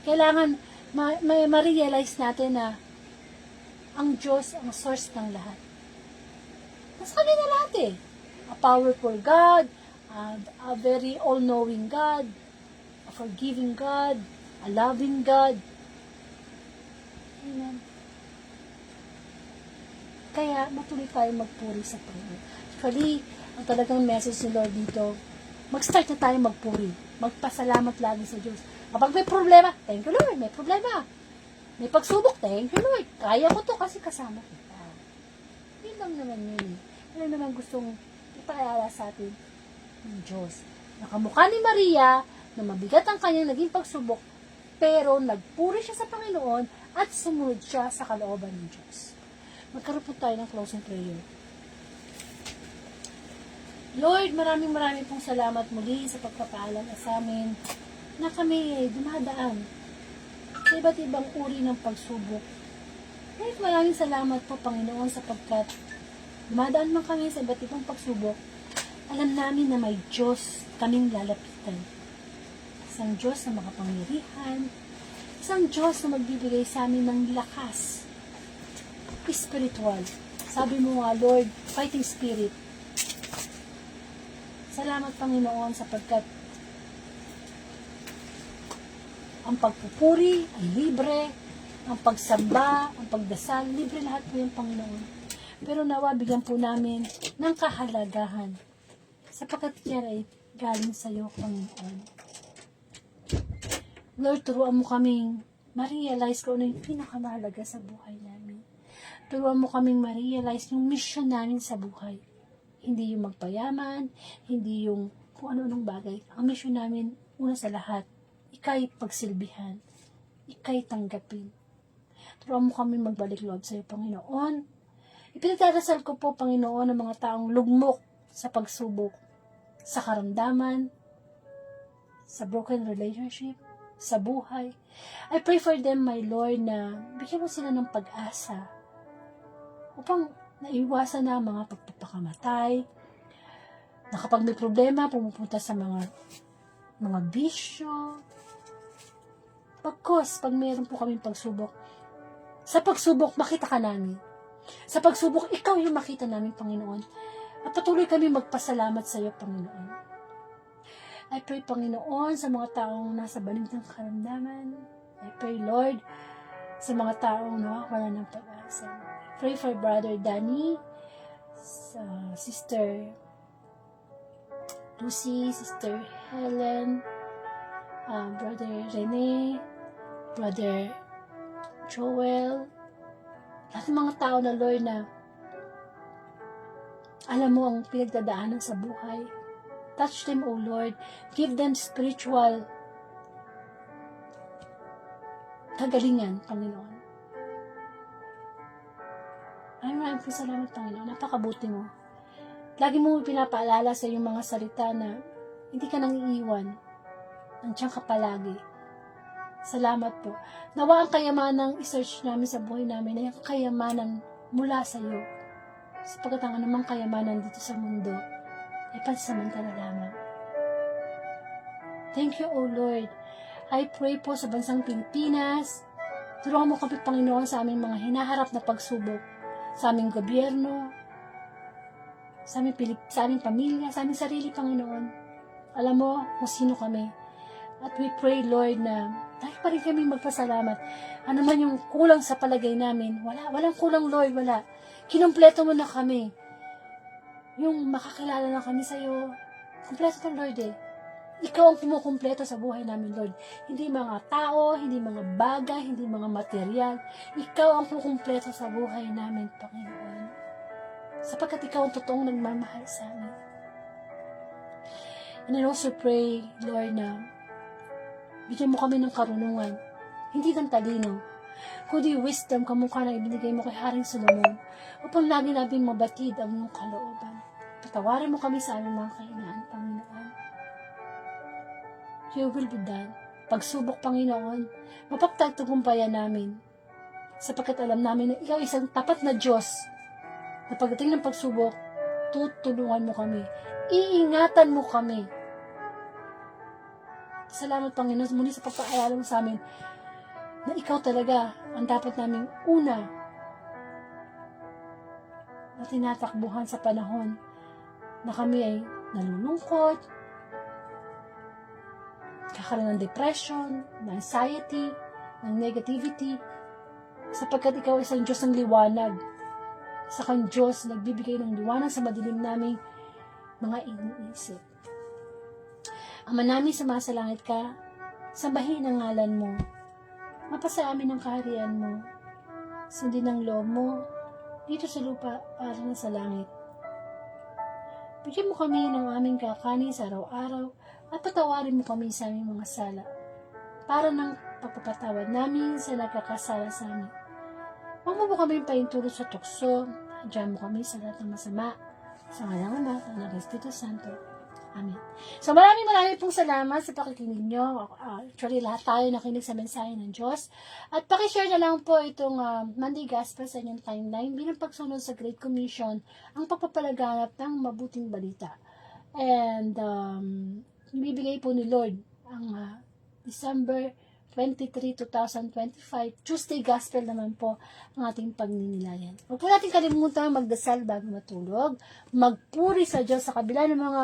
Kailangan ma-realize natin na ang Diyos ang source ng lahat. Nasa Kanya na lahat A powerful God, a very all-knowing God, a forgiving God, a loving God. Amen. Kaya matuloy tayo magpuri sa Panginoon. Actually, ang talagang message ni Lord dito, mag-start na tayo magpuri. Magpasalamat lagi sa Diyos. Kapag may problema, thank you Lord, may problema. May pagsubok, thank you Lord. Kaya ko to kasi kasama kita. Yun lang naman yun. Yun naman gustong ipaalala sa atin ng Diyos. Nakamukha ni Maria na mabigat ang kanyang naging pagsubok, pero nagpuri siya sa Panginoon at sumunod siya sa kalooban ng Diyos. Magkaroon po tayo ng closing prayer. Lord, maraming pong salamat muli sa pagpapaalam sa amin na kami dumadaan sa iba't ibang uri ng pagsubok. Lord, maraming salamat po, Panginoon, sapagkat dumadaan man kami sa iba't ibang pagsubok, alam namin na may Diyos kaming lalapitan. Isang Diyos na makapangyarihan, isang Diyos na magbibigay sa amin ng lakas spiritual. Sabi mo nga, Lord, fighting spirit. Salamat, Panginoon, sapagkat ang pagpupuri ay libre, ang pagsamba, ang pagdasal, libre lahat po yung Panginoon. Pero nawa, bigyan po namin ng kahalagahan sapagkat yan ay galing sa iyo, Panginoon. Lord, turuan mo kaming ma-realize ko ano yung pinakamahalaga sa buhay namin. Turuan mo kaming ma-realize yung mission namin sa buhay. Hindi yung magpayaman, hindi yung kung ano-anong bagay. Ang mission namin, una sa lahat, ika'y pagsilbihan, ika'y tanggapin. Turuan mo kaming magbalik loob sa iyo, Panginoon. Ipinagdarasal ko po, Panginoon, ang mga taong lugmok sa pagsubok, sa karamdaman, sa broken relationship, sa buhay. I pray for them, my Lord, na bigyan mo sila ng pag-asa upang naiwasan na ang mga pagpapakamatay, na kapag may problema, pumupunta sa mga bisyo. Pagkos, pag mayroon po kaming pagsubok, sa pagsubok, makita ka namin. Sa pagsubok, ikaw yung makita namin, Panginoon. At patuloy kami magpasalamat sa iyo, Panginoon. I pray, Panginoon, sa mga taong nasa banig ng karamdaman. I pray, Lord, sa mga taong nawawala ng pag-asa. Pray for Brother Danny, Sister Lucy, Sister Helen, Brother Rene, Brother Joel, lahat ng mga tao na, Lord, na alam mo ang pinagdadaanan sa buhay. Touch them, O Lord. Give them spiritual kagalingan, Panginoon. Maraming po salamat, Panginoon. Napakabuti mo. Lagi mo pinapaalala sa iyong mga salita na hindi ka nang iiwan. Nandiyan ka palagi. Salamat po. Nawa ang kayamanang i-search namin sa buhay namin na yung kayamanan mula sa iyo. Sapagkat ang anumang kayamanan dito sa mundo ay pansamantala lamang. Thank you, O Lord. I pray po sa bansang Pilipinas. Tulungan mo kami, Panginoon, sa aming mga hinaharap na pagsubok, sa aming gobyerno, sa aming pamilya, sa aming sarili, Panginoon. Alam mo kung sino kami. At we pray, Lord, na dahil pa rin kami magpasalamat. Ano man yung kulang sa palagay namin, walang kulang, Lord, wala. Kinumpleto mo na kami. Yung makakilala na kami sa'yo, kumpleto na, Lord, eh. Ikaw ang kumukumpleto sa buhay namin, Lord. Hindi mga tao, hindi mga bagay, hindi mga material. Ikaw ang kumukumpleto sa buhay namin, Panginoon. Sapagkat ikaw ang totoong nagmamahal sa amin. And I also pray, Lord, na bigyan mo kami ng karunungan, hindi ng talino, kundi wisdom kamukha na ibinigay mo kay Haring Solomon upang lagi namin mabatid ang iyong kalooban. Patawarin mo kami sa aming mga kahinaan, Panginoon. Your will be done. Pagsubok, Panginoon, mapagtagtagumpayan namin sapagkat alam namin na ikaw isang tapat na Diyos na pagdating ng pagsubok, tutulungan mo kami. Iingatan mo kami. Salamat, Panginoon, muli sa pagpaalala mo sa amin na ikaw talaga ang dapat naming una na tinatakbuhan sa panahon na kami ay nalulungkot, kakaroon ng depression, ng anxiety, ng negativity, sapagkat ikaw ay isang Diyos ng liwanag. Isa kang Diyos na nagbibigay ng liwanag sa madilim naming mga iniisip. Ama namin, sumasalangit ka, sambahin ang ngalan mo, mapasa amin ang kaharian mo, sundin ang loob mo, dito sa lupa para na sa langit. Bigyan mo kami ng aming kakanin sa araw-araw at patawarin mo kami sa aming mga sala para ng pagpapatawad namin sa nagkakasala sa amin. Huwag mo kami paintulot sa tukso, diyan mo kami sa lahat ng masama, sa ngalan ng Ama at ng Espiritu Santo. Amen. So maraming pong salamat sa pakikinig nyo. Actually, lahat tayo nakinig sa mensahe ng Diyos. At pakishare na lang po itong Monday Gospel sa inyong timeline bilang pagsunod sa Great Commission, ang pagpapalaganap ng mabuting balita. And ibibigay po ni Lord ang December 23, 2025, Tuesday Gospel naman po ang ating pagninilayan. Huwag po natin kalimutan magdasal bago matulog, magpuri sa Diyos sa kabila ng mga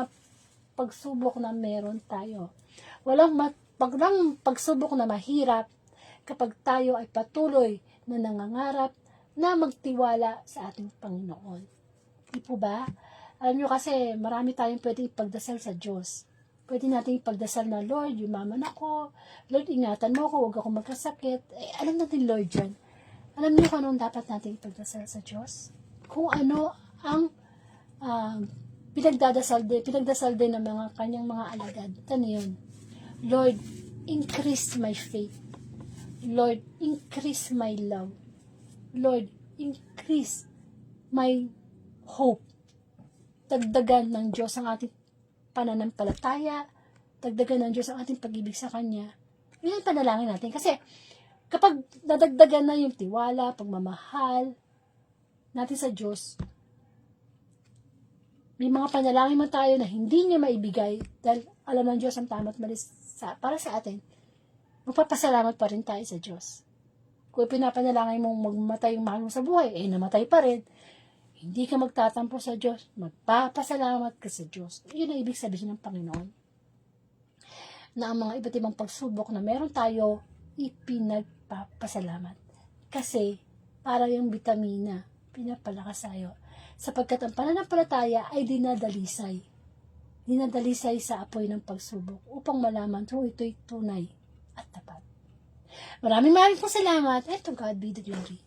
pagsubok na meron tayo. Walang pagsubok na mahirap kapag tayo ay patuloy na nangangarap na magtiwala sa ating Panginoon. Di po ba? Alam nyo kasi marami tayong pwede ipagdasal sa Diyos. Pwede natin ipagdasal na, Lord, yumaman ako. Lord, ingatan mo ako, huwag ako magkasakit. Alam natin, Lord, yan. Alam niyo kung anong dapat natin ipagdasal sa Diyos? Kung ano ang pinagdasal din ng mga kanyang mga alagad. Ano yun? Lord, increase my faith. Lord, increase my love. Lord, increase my hope. Dagdagan ng Diyos ang ating pananampalataya. Dagdagan ng Diyos ang ating pag-ibig sa Kanya. Yan ang panalangin natin. Kasi kapag nadagdagan na yung tiwala, pagmamahal natin sa Diyos, may mga panalangin man tayo na hindi niya maibigay dahil alam ng Diyos ang tama at mali para sa atin, magpapasalamat pa rin tayo sa Diyos. Kung pinapanalangin mong magmatay yung mahal mo sa buhay, namatay pa rin, hindi ka magtatampo sa Diyos, magpapasalamat ka sa Diyos. Yun ang ibig sabihin ng Panginoon. Na ang mga iba't ibang pagsubok na meron tayo, ipinagpapasalamat. Kasi, para yung vitamina, pinapalakas tayo. Sapagkat ang pananampalataya ay dinadalisay. Dinadalisay sa apoy ng pagsubok upang malaman kung ito'y tunay at tapat. Maraming po salamat and to God be the glory.